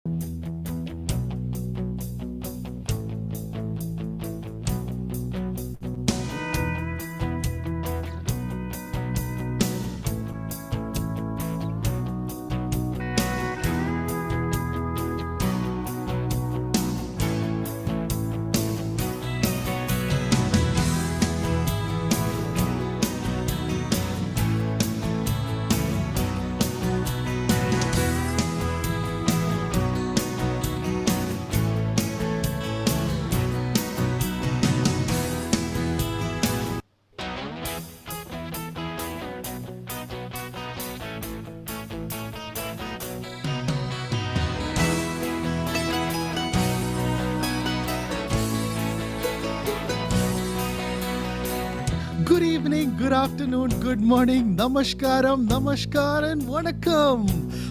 Good evening, good afternoon, good morning, namaskaram, namaskar, and vanakkam.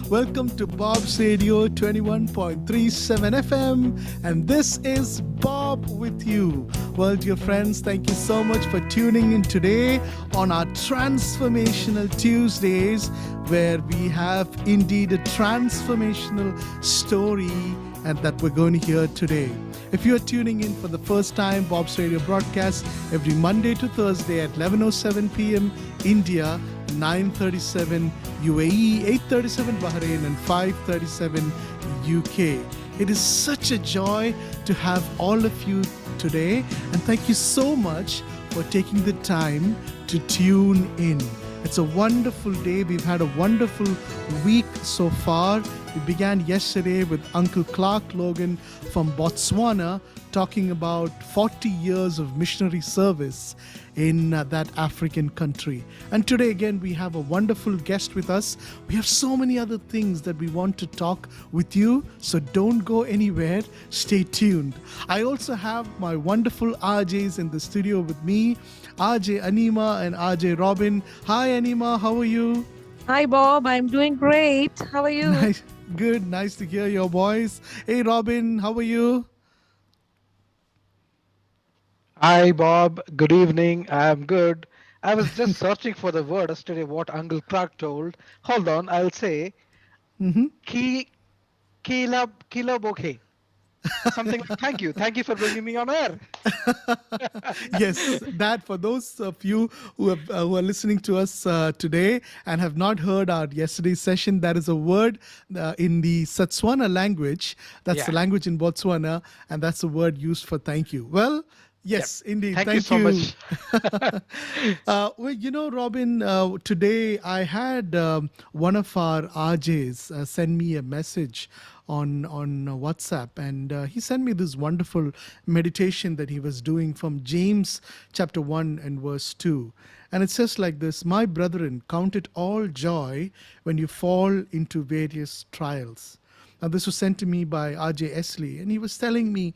Welcome to Bob's Radio 21.37 FM, and this is Bob with you. Well, dear friends, thank you so much for tuning in today on our Transformational Tuesdays, where we have indeed a transformational story and that we're going to hear today. If you're tuning in for the first time, Bob's Radio broadcasts every Monday to Thursday at 11:07 p.m. India, 9:37 UAE, 8:37 Bahrain, and 5:37 UK. It is such a joy to have all of you today, and thank you so much for taking the time to tune in. It's a wonderful day. We've had a wonderful week so far. We began yesterday with Uncle Clark Logan from Botswana talking about 40 years of missionary service in that African country. And today again, we have a wonderful guest with us. We have so many other things that we want to talk with you, so don't go anywhere. Stay tuned. I also have my wonderful RJs in the studio with me, RJ Anima and RJ Robin. Hi Anima, how are you? Hi, Bob. I'm doing great. How are you? Nice, good, nice to hear your voice. Hey Robin, how are you? Hi, Bob. Good evening. I'm good. I was just searching for the word yesterday, what Uncle Clark told. Hold on, I'll say ki kila bokhe. Something like thank you. Thank you for bringing me on air. Yes, that for those of you who are listening to us today and have not heard our yesterday's session, that is a word in the Setswana language. That's the Yeah. language in Botswana, and that's a word used for thank you. Well, Yep. yes, indeed. Thank you so much. Well, Robin, today I had one of our RJs send me a message on WhatsApp, and he sent me this wonderful meditation that he was doing from James chapter 1 and verse 2. And it says like this: My brethren, count it all joy when you fall into various trials. Now, this was sent to me by RJ Esley, and he was telling me,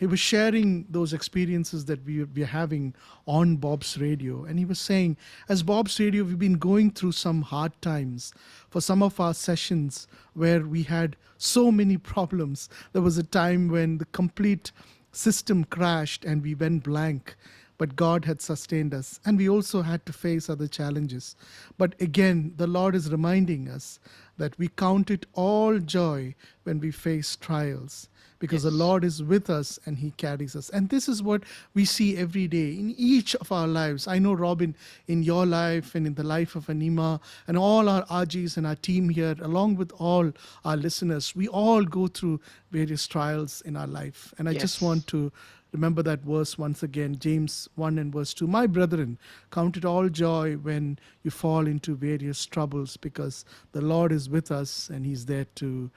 he was sharing those experiences that we're having on Bob's Radio. And he was saying, as Bob's Radio, we've been going through some hard times for some of our sessions where we had so many problems. There was a time when the complete system crashed and we went blank, but God had sustained us. And we also had to face other challenges. But again, the Lord is reminding us that we count it all joy when we face trials, because the Lord is with us and He carries us. And this is what we see every day in each of our lives. I know, Robin, in your life and in the life of Anima and all our RGs and our team here, along with all our listeners, we all go through various trials in our life. And I just Yes. want to remember that verse once again, James 1 and verse 2. My brethren, count it all joy when you fall into various troubles, because the Lord is with us and He's there to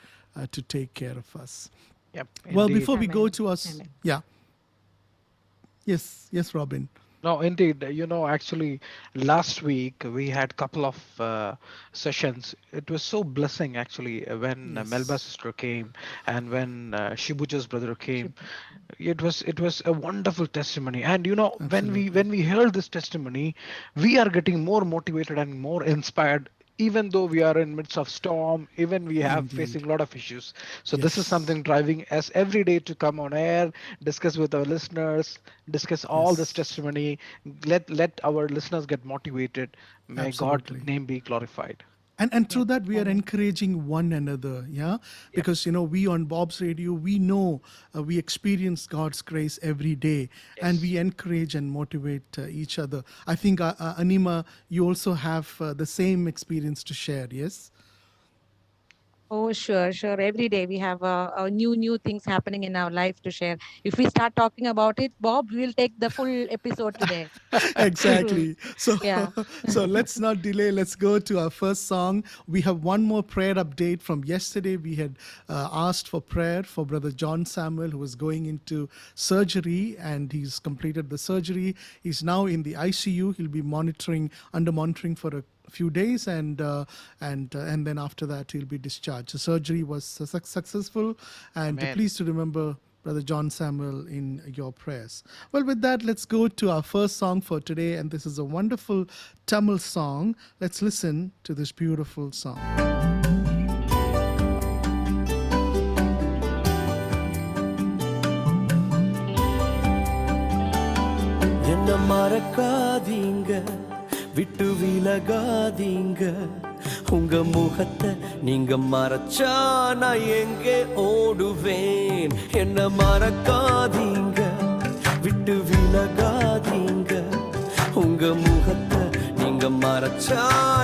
take care of us. Yep. Well, Indeed. before we go Amen. to us, Amen. yeah, yes, Robin. No, indeed. Actually, last week we had couple of sessions. It was so blessing, actually, when Melba's Yes, sister came and when Shibuja's brother came. It was a wonderful testimony. And when absolutely. we heard this testimony, we are getting more motivated and more inspired. Even though we are in midst of storm, even we have Indeed. facing a lot of issues. So this is Yes, something driving us every day to come on air, discuss with our listeners, discuss all this yes, testimony. Let our listeners get motivated. May God absolutely. name be glorified. And through that we are Amen. encouraging one another, yeah, because we on Bob's Radio, we know, we experience God's grace every day, and Yes. we encourage and motivate each other. I think Anima, you also have the same experience to share, yes? Oh, sure, sure. Every day we have new things happening in our life to share. If we start talking about it, Bob, we will take the full episode today. True. Exactly. So Yeah. so let's not delay. Let's go to our first song. We have one more prayer update from yesterday. We had asked for prayer for Brother John Samuel, who was going into surgery, and he's completed the surgery. He's now in the ICU. He'll be under monitoring for a few days, and then after that he'll be discharged. The surgery was successful, and Amen. please to remember Brother John Samuel in your prayers. Well, with that, let's go to our first song for today, and this is a wonderful Tamil song. Let's listen to this beautiful song. என்ன மறக்காதீங்க விட்டு விலகாதீங்க உங்க முகத்தை நீங்க மறைச்சா நான் எங்கே ஓடுவேன் என்ன மறக்காதீங்க விட்டு விலகாதீங்க உங்க முகத்தை நீங்க மறைச்சா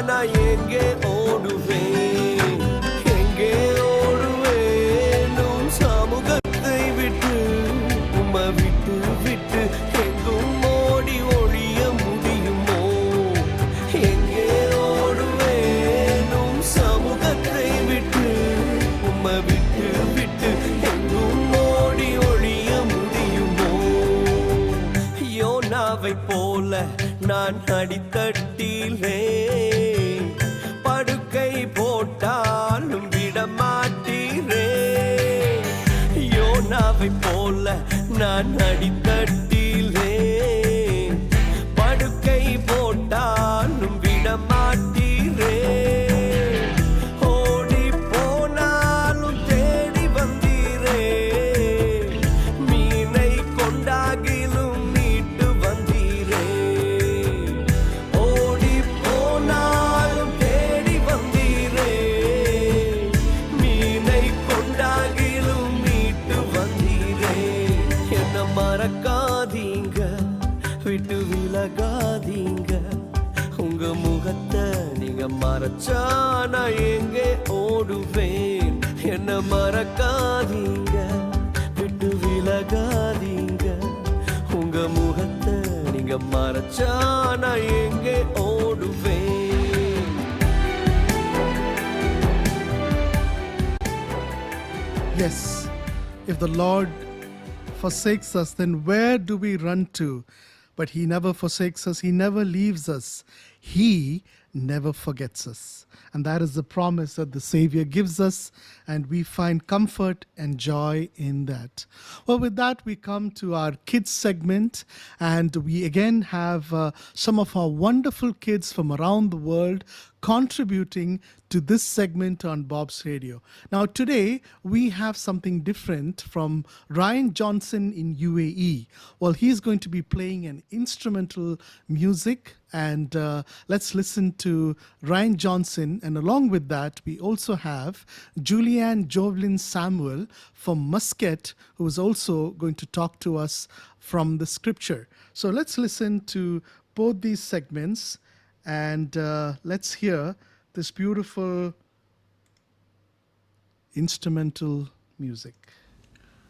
நான் எங்கே ஓடுவேன் எங்கே ஓடுவேன் உன் சமூகத்தை விட்டு உம்மை விட்டு விட்டு எங்கும் ஓடி ஒழிய முடியுமோ எங்கே ஓடுவேன் உம் சமூகத்தை விட்டு உம்மை விட்டு விட்டு எங்கும் ஓடி ஒழிய முடியுமோ யோனாவை போல நான் அடித்தட்டிலே படுக்கை போட்டாலும் விடமாட்டீரே யோனாவை போல நான் அடித்தட்டிலே படுக்கை போட்டாலும் விடமாட்டீரே ஓடி போனாலும் தேடி வந்தீரே மீனை கொண்டாகிலும் மீட்டு வந்தீரே ஓடி போனாலும் தேடி வந்தீரே மீனை கொண்டாகிலும் மீட்டு வந்தீரே என்ன மறக்காதீங்க விட்டு விலகாதீங்க உங்க முகத்தை நீங்க மறைச்சா நான் எங்கே ஓடுவேன் என்ன மறக்காதீங்க விட்டு விலகாதீங்க உங்க முகத்தை நீங்க மறைச்சா நான் எங்கே ஓடுவேன் Yes, if the Lord forsakes us, then where do we run to? But he never forsakes us, he never leaves us, he never forgets us. And that is the promise that the Savior gives us, and we find comfort and joy in that. Well, with that, we come to our kids segment, and we again have some of our wonderful kids from around the world contributing to this segment on Bob's Radio. Now, today we have something different from Ryan Johnson in UAE. Well, he's going to be playing an instrumental music, and let's listen to Ryan Johnson. And along with that, we also have Julianne Jovelyn Samuel from Muscat, who is also going to talk to us from the scripture. So let's listen to both these segments, and let's hear this beautiful instrumental music.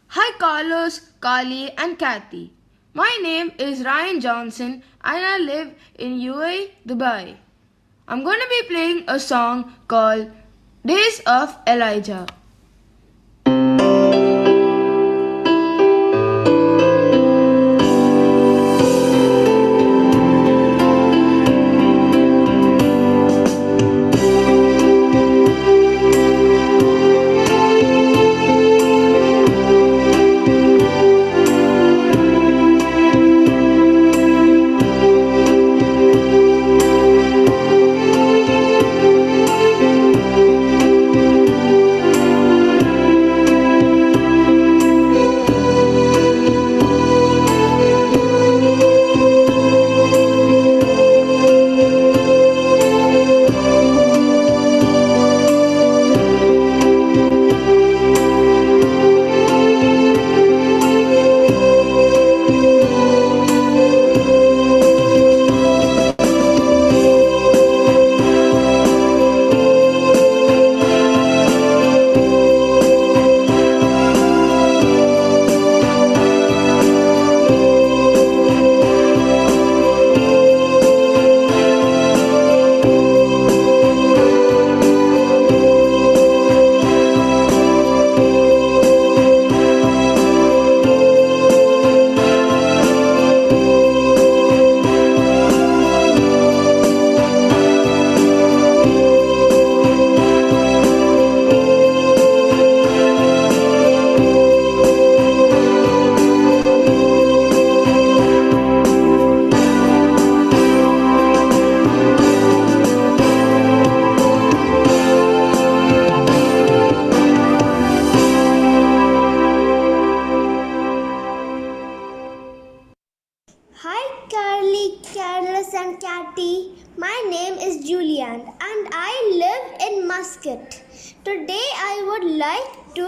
Hi Carlos, Kali and Kathy. My name is Ryan Johnson and I live in UAE, Dubai. I'm going to be playing a song called Days of Elijah. Kali. My name is Julian and I live in Muscat. Today I would like to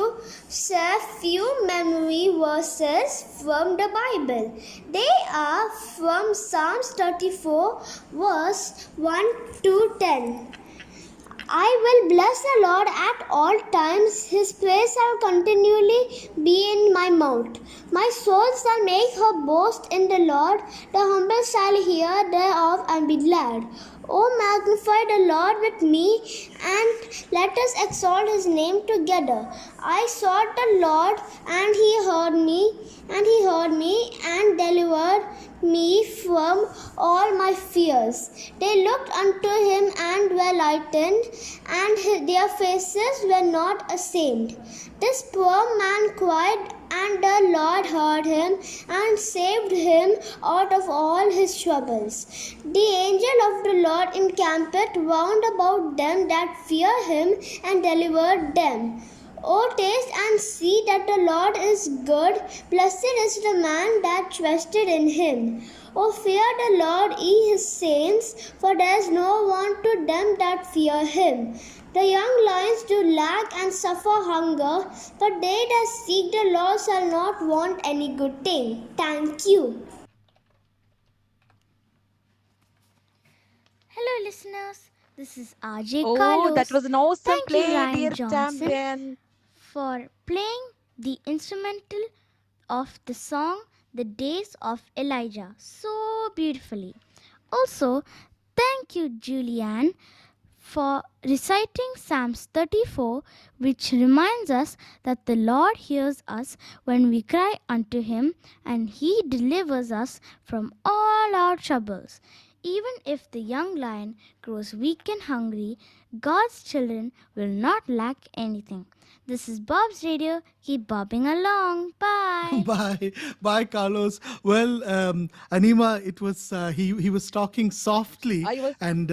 share few memory verses from the Bible. They are from Psalms 34 verse 1 to 10. I will bless the Lord at all times. His praise shall continually be in my mouth. My soul shall make her boast in the Lord. The humble shall hear thereof and be glad. O magnify the Lord with me, and let us exalt his name together. I sought the Lord, and he heard me and delivered me from all my fears. They looked unto him and were lightened, and their faces were not ashamed. This poor man cried, and the Lord heard him and saved him out of all his troubles. The angel of the Lord encampeth round about them that fear him, and delivered them. O taste and see that the Lord is good. Blessed is the man that trusted in him. O fear the Lord, ye his saints, for there is no want to them that fear him. The young lions do lack and suffer hunger, but they that seek the Lord shall not want any good thing. Thank you. Hello, listeners. This is RJ Oh, Carlos. that was an awesome Thank you, play, Ryan dear Johnson, champion. for playing the instrumental of the song The Days of Elijah so beautifully. Also, thank you, Julianne, for reciting Psalms 34, which reminds us that the Lord hears us when we cry unto Him, and He delivers us from all our troubles. Even if the young lion grows weak and hungry, God's children will not lack anything. This is Bob's Radio. Keep bobbing along. Bye. Bye, Carlos. Well, Anima, it was he was talking softly, I was and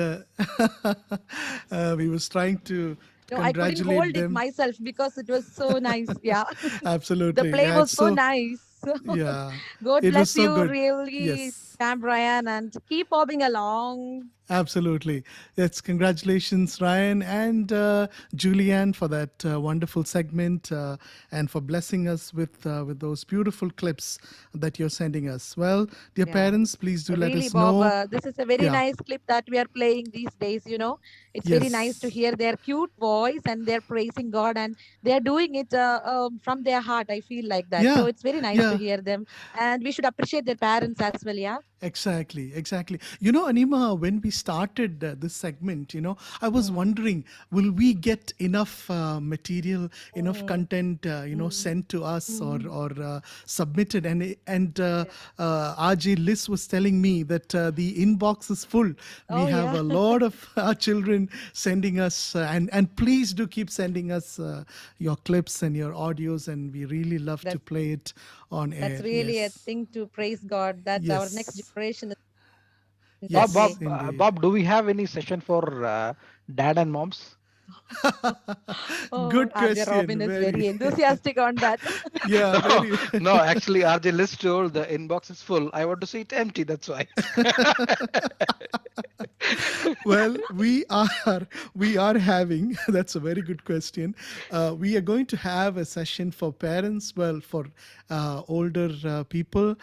he was trying to No, I couldn't congratulate hold it them. myself because it was so nice. Yeah. The Absolutely, play yeah. was It's so so nice. yeah, God it was bless so you, good. really, Yes. Sam Brian, and keep bobbing along. Absolutely. Yes, congratulations, Ryan and Julianne, for that wonderful segment and for blessing us with those beautiful clips that you're sending us. Well, dear Yeah. parents, please do let Really, us Bob, know. this is a very Yeah. nice clip that we are playing these days. It's very nice to Yes. hear their cute voice and they're praising God and they're doing it from their heart. I feel like that. So Yeah. it's very nice to Yeah. hear them. And we should appreciate their parents as well. Yeah. Exactly, exactly. Anima, when we started this segment, I was Mm, wondering, will we get enough material, enough mm, content, mm, sent to us or mm. submitted? And Yeah. RJ Liz was telling me that the inbox is full. We Oh, have yeah. a lot of our children sending us, and please do keep sending us your clips and your audios, and we really love to That's play it on that's air. really a Yes, thing to praise God that our next yes. generation is in that Bob, way. Yes, Bob, indeed. Bob, do we have any session for dad and moms? Oh, Good RJ question. Robin is Very. very enthusiastic on that. Yeah, No, very. no, actually, RJ List told the inbox is full. I want to see it empty. That's why. Well, we are having. That's a very good question. We are going to have a session for parents. Well, for older people.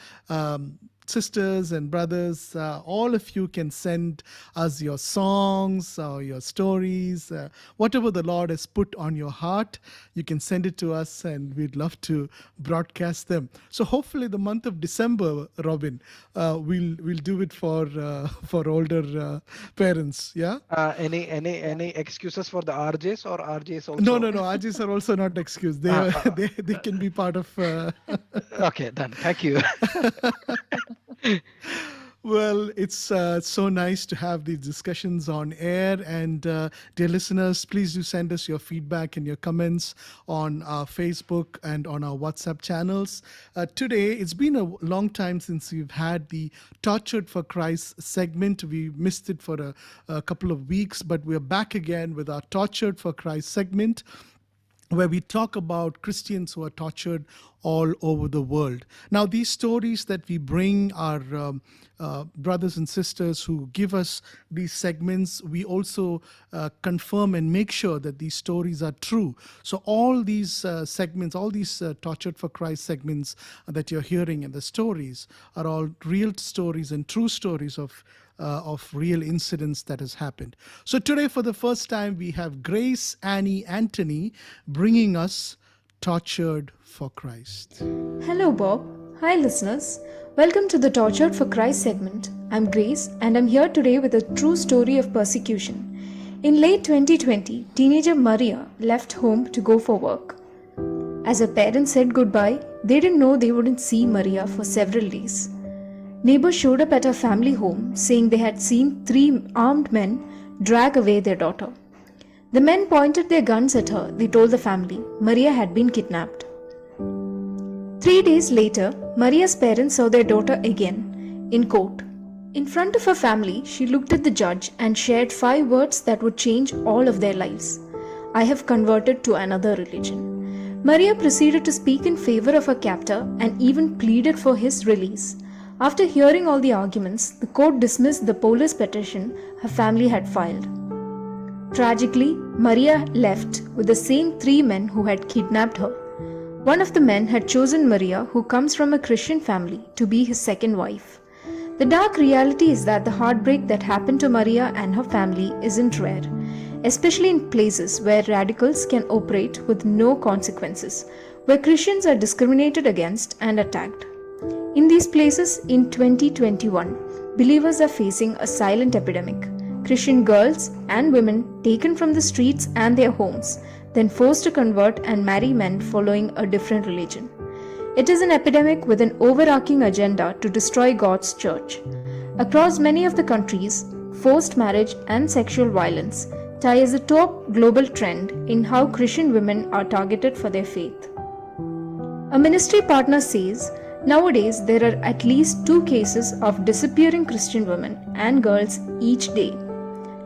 Sisters and brothers, all of you can send us your songs or your stories, whatever the Lord has put on your heart. You can send it to us, and we'd love to broadcast them. So hopefully, the month of December, Robin, we'll do it for older parents. Yeah. Any excuses for the RJs or RJs No, also? no, no. Ajis are also not excused. They Uh, are, uh, they can be part of. okay, done. Thank you. Well, it's so nice to have these discussions on air. And dear listeners, please do send us your feedback and your comments on our Facebook and on our WhatsApp channels. Today, it's been a long time since we've had the Tortured for Christ segment. We missed it for a couple of weeks, but we're back again with our Tortured for Christ segment. where we talk about Christians who are tortured all over the world. Now, these stories that we bring are brothers and sisters who give us these segments. We also confirm and make sure that these stories are true. So all these segments, all these Tortured for Christ segments that you're hearing and the stories are all real stories and true stories of real incidents that has happened. So today, for the first time, we have Grace Annie Anthony bringing us Tortured for Christ. Hello, Bob. Hi, listeners. Welcome to the Tortured for Christ segment. I'm Grace, and I'm here today with a true story of persecution. In late 2020, teenager Maria left home to go for work. As her parents said goodbye, they didn't know they wouldn't see Maria for several days. Neighbors showed up at her family home saying they had seen 3 armed men drag away their daughter. The men pointed their guns at her. They told the family Maria had been kidnapped. 3 days later, Maria's parents saw their daughter again in court. In front of her family, she looked at the judge and shared 5 words that would change all of their lives. I have converted to another religion. Maria proceeded to speak in favor of her captor and even pleaded for his release. After hearing all the arguments, the court dismissed the police petition her family had filed. Tragically, Maria left with the same 3 men who had kidnapped her. One of the men had chosen Maria, who comes from a Christian family, to be his second wife. The dark reality is that the heartbreak that happened to Maria and her family isn't rare, especially in places where radicals can operate with no consequences, where Christians are discriminated against and attacked. In these places, in 2021, believers are facing a silent epidemic. Christian girls and women taken from the streets and their homes, then forced to convert and marry men following a different religion. It is an epidemic with an overarching agenda to destroy God's church. Across many of the countries, forced marriage and sexual violence tie as a top global trend in how Christian women are targeted for their faith. A ministry partner says, nowadays, there are at least 2 cases of disappearing Christian women and girls each day.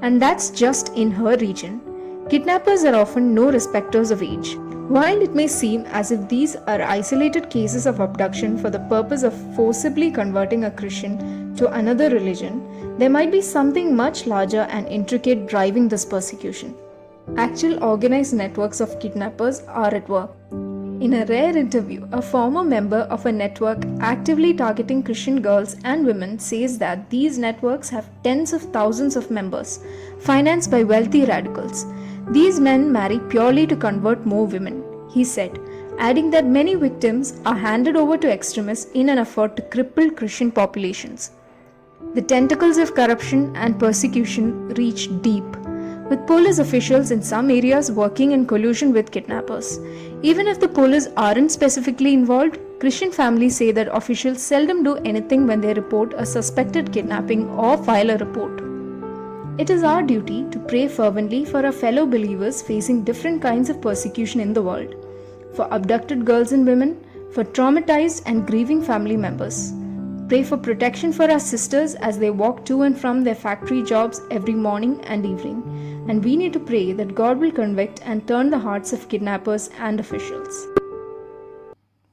And that's just in her region. Kidnappers are often no respecters of age. While it may seem as if these are isolated cases of abduction for the purpose of forcibly converting a Christian to another religion, there might be something much larger and intricate driving this persecution. Actual organized networks of kidnappers are at work. In a rare interview, a former member of a network actively targeting Christian girls and women says that these networks have tens of thousands of members, financed by wealthy radicals. These men marry purely to convert more women, he said, adding that many victims are handed over to extremists in an effort to cripple Christian populations. The tentacles of corruption and persecution reach deep, with police officials in some areas working in collusion with kidnappers. Even if the police aren't specifically involved, Christian families say that officials seldom do anything when they report a suspected kidnapping or file a report. It is our duty to pray fervently for our fellow believers facing different kinds of persecution in the world, for abducted girls and women, for traumatized and grieving family members. Pray for protection for our sisters as they walk to and from their factory jobs every morning and evening. And we need to pray that God will convict and turn the hearts of kidnappers and officials.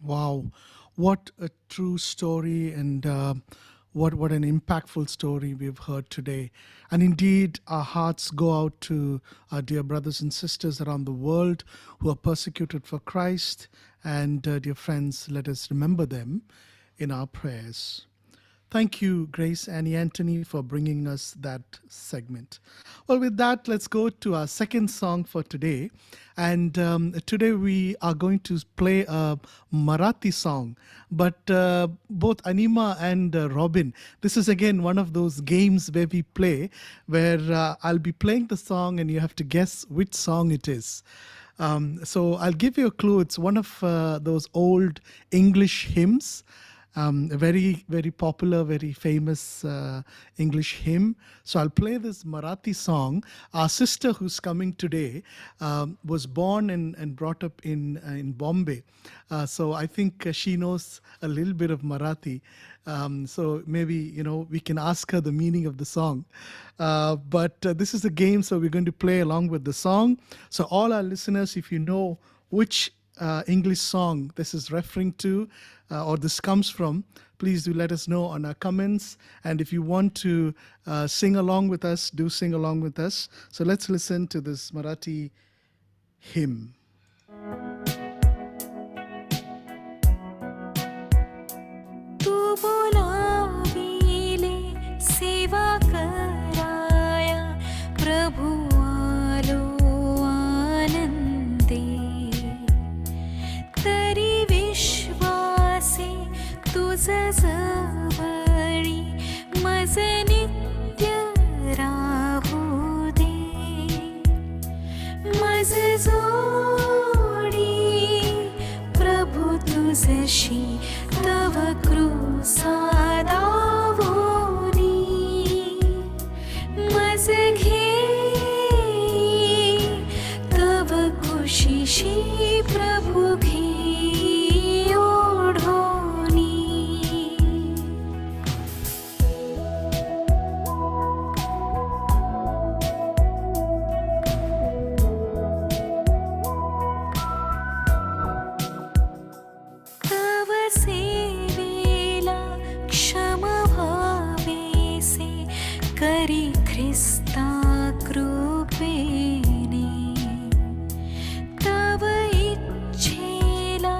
Wow, what a true story, and what an impactful story we've heard today. And indeed, our hearts go out to our dear brothers and sisters around the world who are persecuted for Christ. And dear friends, let us remember them in our prayers. Thank you, Grace Annie Anthony, for bringing us that segment. Well, with that, let's go to our second song for today. And today we are going to play a Marathi song. But both Anima and Robin, this is again one of those games where we play, where I'll be playing the song and you have to guess which song it is. So I'll give you a clue. It's one of those old English hymns. A very, very popular, very famous English hymn. So I'll play this Marathi song. Our sister who's coming today was born and brought up in Bombay. So I think she knows a little bit of Marathi. So maybe, we can ask her the meaning of the song. But this is a game, so we're going to play along with the song. So all our listeners, if you know which English song this is referring to or this comes from, please do let us know on our comments. And if you want to sing along with us, do sing along with us. So let's listen to this Marathi hymn. तू बोलाविले सेवा कराया प्रभु आलो आनंदे तरी विश्वासे तुझ जवळी मज नित्य राहू दे मज जोडी प्रभु तुझशी तव कृसा दावोनी मज घे तव कुशीशी प्रभु घे ओढोनी तव सेवेला क्षम भावेसे करी ख्रिस्ता कृपेने तव इच्छेला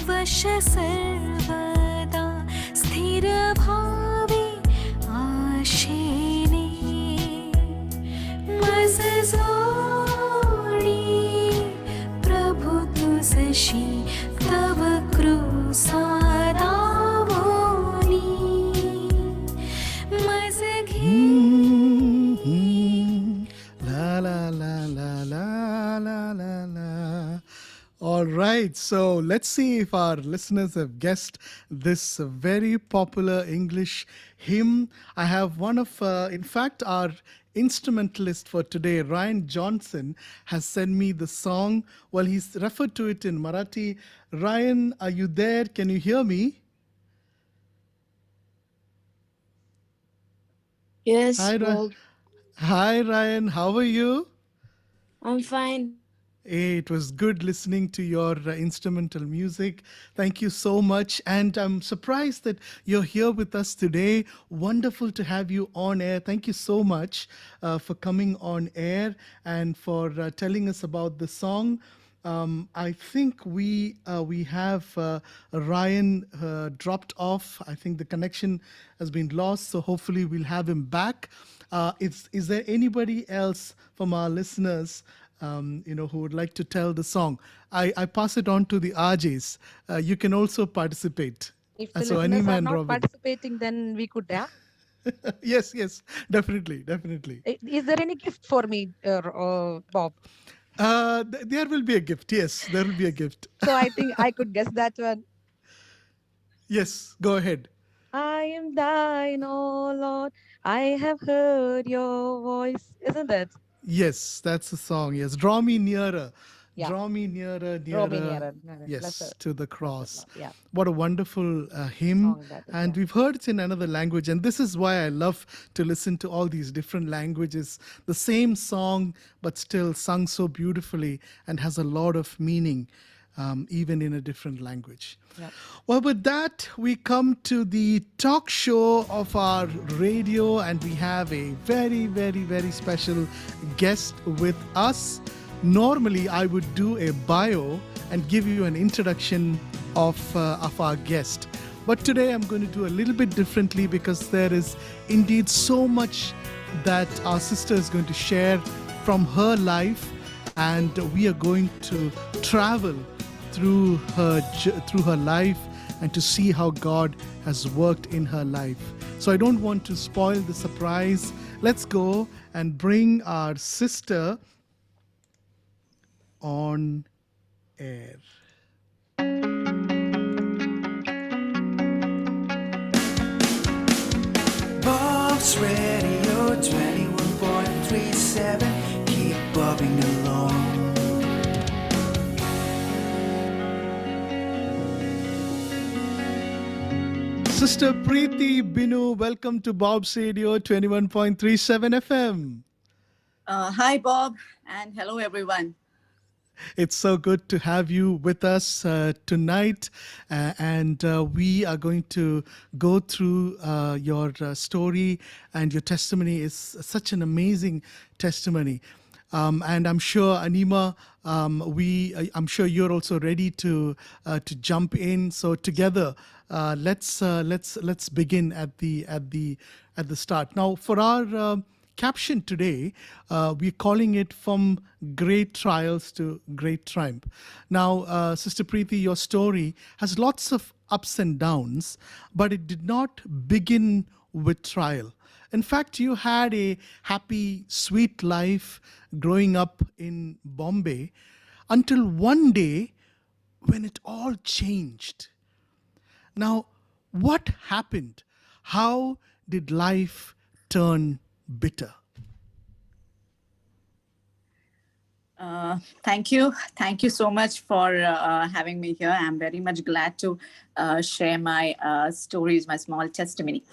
वश सर्वदा स्थिर भावे आशेने मज जोडी प्रभु तुझशी तव कृसा दावोनी मज घे La la la la la la la la. All right, so let's see if our listeners have guessed this very popular English hymn. I have one of, in fact, our instrumentalist for today, Ryan Johnson, has sent me the song. Well, he's referred to it in Marathi. Ryan, are you there? Can you hear me? Yes, Hi, Bob. Hi, Ryan. How are you? I'm fine. Hey, it was good listening to your instrumental music. Thank you so much. And I'm surprised that you're here with us today. Wonderful to have you on air. Thank you so much for coming on air and for telling us about the song. I think we have Ryan dropped off. I think the connection has been lost. So hopefully we'll have him back. Is there anybody else from our listeners who would like to tell the song? I pass it on to the RJs. You can also participate. If the So listeners are Animan not Robin. participating, then we could, yeah. Yes, definitely. Is there any gift for me, Bob? There will be a gift. Yes, there will be a gift. So I think I could guess that one. Yes, go ahead. I am thine, O Lord. I have heard your voice. Isn't that? Yes, that's the song. Yes, draw me nearer. Yeah. Draw me nearer, Draw me nearer. Yes, Lesser. to the cross. Yeah. What a wonderful hymn. Song that is, And yeah. we've heard it in another language. And this is why I love to listen to all these different languages. The same song, but still sung so beautifully and has a lot of meaning, even in a different language. Yeah. Well, with that, we come to the talk show of our radio, and we have a very, very, very special guest with us. Normally, I would do a bio and give you an introduction of our guest. But today, I'm going to do a little bit differently because there is indeed so much that our sister is going to share from her life, and we are going to travel through her life and to see how God has worked in her life. So I don't want to spoil the surprise. Let's go and bring our sister on air. Bob's Radio 21.37. Keep bobbing along. Sister Preeti Binu, welcome to Bob's Radio 21.37 FM. Hi, Bob, and hello, everyone. It's so good to have you with us tonight. And we are going to go through your story, and your testimony is such an amazing testimony. And I'm sure, Anima, I'm sure you're also ready to jump in. So together, let's begin at the start. Now, for our caption today, we're calling it From Great Trials to Great Triumph. Now, Sister Preeti, your story has lots of ups and downs, but it did not begin with trial. In fact, you had a happy, sweet life growing up in Bombay until one day when it all changed. Now, what happened? How did life turn bitter? Thank you. Thank you so much for having me here. I'm very much glad to share my stories, my small testimony.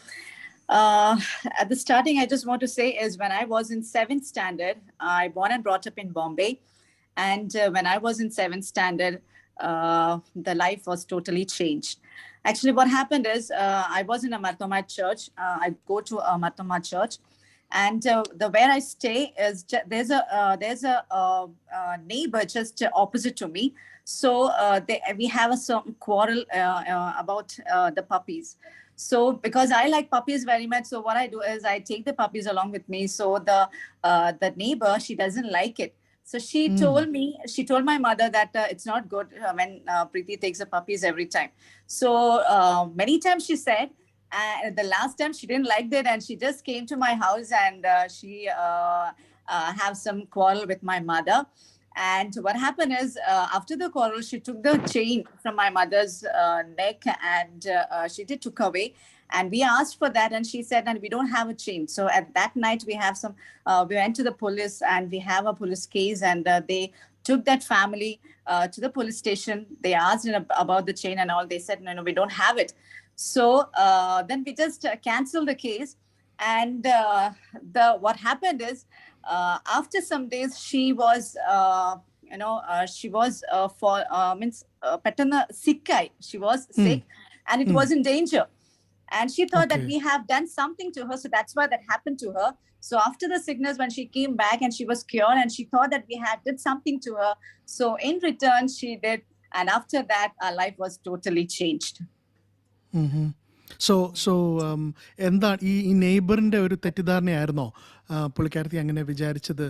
At the starting, I just want to say is when I was in 7th standard, I born and brought up in Bombay. And when I was in 7th standard, the life was totally changed. Actually, what happened is I was in a Marthoma church. I go to a Marthoma church. And the where I stay is there's a neighbor just opposite to me. So we have a certain quarrel about the puppies. So because I like puppies very much, so what I do is I take the puppies along with me. So the neighbor, she doesn't like it. So she told my mother that it's not good when Preeti takes the puppies every time. So many times she said, and the last time she didn't like that, and she just came to my house and she have some quarrel with my mother. And what happened is after the quarrel, she took the chain from my mother's neck and she took away. And we asked for that, and she said, "And we don't have a chain." So at that night, we have some. We went to the police, and we have a police case, and they took that family to the police station. They asked about the chain and all. They said, "No, we don't have it." So then we just canceled the case. And what happened is after some days, she was, sick. She was sick, and it was in danger. And she thought that we have done something to her. So that's why that happened to her. So after the sickness, when she came back and she was cured, and she thought that we had did something to her. So in return, she did. And after that, our life was totally changed. So എന്താണ് ഈ നെയ്ബറിൻ്റെ ഒരു തെറ്റിദ്ധാരണയായിരുന്നോ പുള്ളിക്കാരത്തി അങ്ങനെ വിചാരിച്ചത്?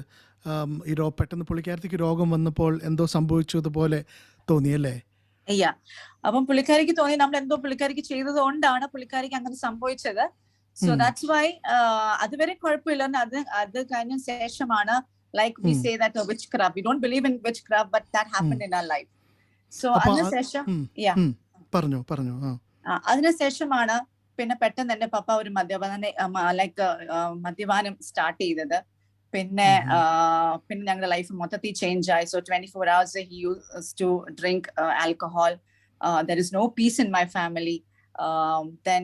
പെട്ടെന്ന് പുള്ളിക്കാരത്തിക്ക് രോഗം വന്നപ്പോൾ എന്തോ സംഭവിച്ചതുപോലെ തോന്നിയല്ലേ? അപ്പം പുള്ളിക്കാരിക്ക് തോന്നി നമ്മൾ എന്തോ പുള്ളിക്കാരിക്ക് ചെയ്തത് കൊണ്ടാണ് പുള്ളിക്കാരിക്ക് അങ്ങനെ സംഭവിച്ചത്. സോ ദാറ്റ്സ് വൈ അതുവരെ കുഴപ്പമില്ലെന്ന് അത് കഴിഞ്ഞ ശേഷമാണ് like we say that witchcraft we don't believe in witchcraft but that happened in our life. So അതിനുശേഷം പറഞ്ഞു അതിനുശേഷമാണ് പിന്നെ പെട്ടെന്ന് എന്റെ പപ്പ ഒരു മദ്യപാനം സ്റ്റാർട്ട് ചെയ്തത്. പിന്നെ ഞങ്ങളുടെ ലൈഫ് മൊത്തത്തിൽ ചേഞ്ച് ആയി. So 24 hours he used to drink alcohol. There is no peace in my family. Then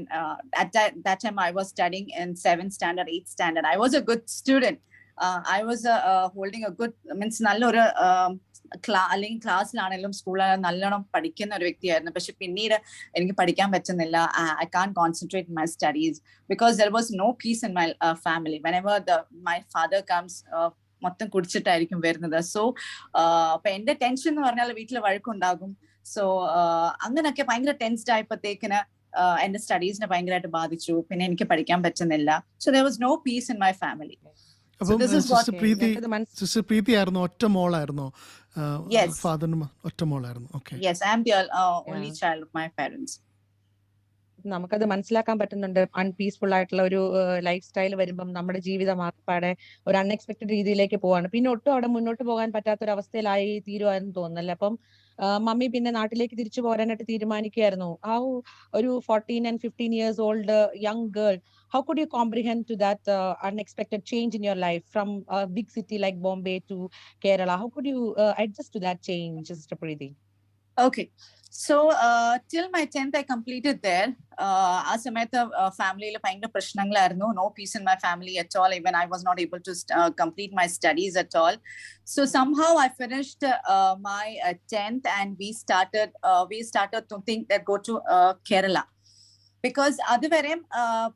at that time I was studying in 7th standard, 8th standard. I was a good student. I was holding a good നല്ലൊരു അല്ലെങ്കിൽ ക്ലാസ്സിലാണെങ്കിലും സ്കൂളിലാണെങ്കിലും നല്ലോണം പഠിക്കുന്ന ഒരു വ്യക്തിയായിരുന്നു. പക്ഷെ പിന്നീട് എനിക്ക് പഠിക്കാൻ പറ്റുന്നില്ല. I can't concentrate in my studies because there was no peace in my family. Whenever my father comes, മൊത്തം കുടിച്ചിട്ടായിരിക്കും വരുന്നത്. സോ അപ്പൊ എന്റെ ടെൻഷൻ എന്ന് പറഞ്ഞാൽ വീട്ടിൽ വഴക്കുണ്ടാകും. സോ അങ്ങനെയൊക്കെ ഭയങ്കര ടെൻസ്ഡ് ആയപ്പോഴത്തേക്കിന് എന്റെ സ്റ്റഡീസിനെ ഭയങ്കരമായിട്ട് ബാധിച്ചു. പിന്നെ എനിക്ക് പഠിക്കാൻ പറ്റുന്നില്ല. So there was no peace in my family. Sister Preethi ആയിരുന്നു ഒറ്റ മോളായിരുന്നോ? ഫാദറിനും ഒറ്റ മോളായിരുന്നു? Okay. Yes, I am the only child of my parents. നമുക്കത് മനസ്സിലാക്കാൻ പറ്റുന്നുണ്ട്. അൺപീസ്ഫുൾ ആയിട്ടുള്ള ഒരു ലൈഫ് സ്റ്റൈൽ വരുമ്പം നമ്മുടെ ജീവിതം ആകപ്പാടെ ഒരു അൺഎക്സ്പെക്ടഡ് രീതിയിലേക്ക് പോവാണ്. പിന്നെ ഒട്ടും അവിടെ മുന്നോട്ട് പോകാൻ പറ്റാത്ത ഒരു അവസ്ഥയിലായി തീരുമാനം തോന്നുന്നല്ലേ? അപ്പം മമ്മി പിന്നെ നാട്ടിലേക്ക് തിരിച്ചു പോരാനായിട്ട് തീരുമാനിക്കുകയായിരുന്നു. ആ ഒരു 14 and 15 years old young girl, how could you comprehend to that unexpected change in your life from a big city like Bombay to Kerala? How could you adjust to that change, Sister Preeti? Okay. So till my 10th, I completed there. ആ സമയത്ത് ഫാമിലിയിൽ ഭയങ്കര പ്രശ്നങ്ങളായിരുന്നു. No peace in my family at all. Even I was not able to complete my studies at all. So somehow I finished my 10th, and we started to think that go to Kerala. Because അതുവരെയും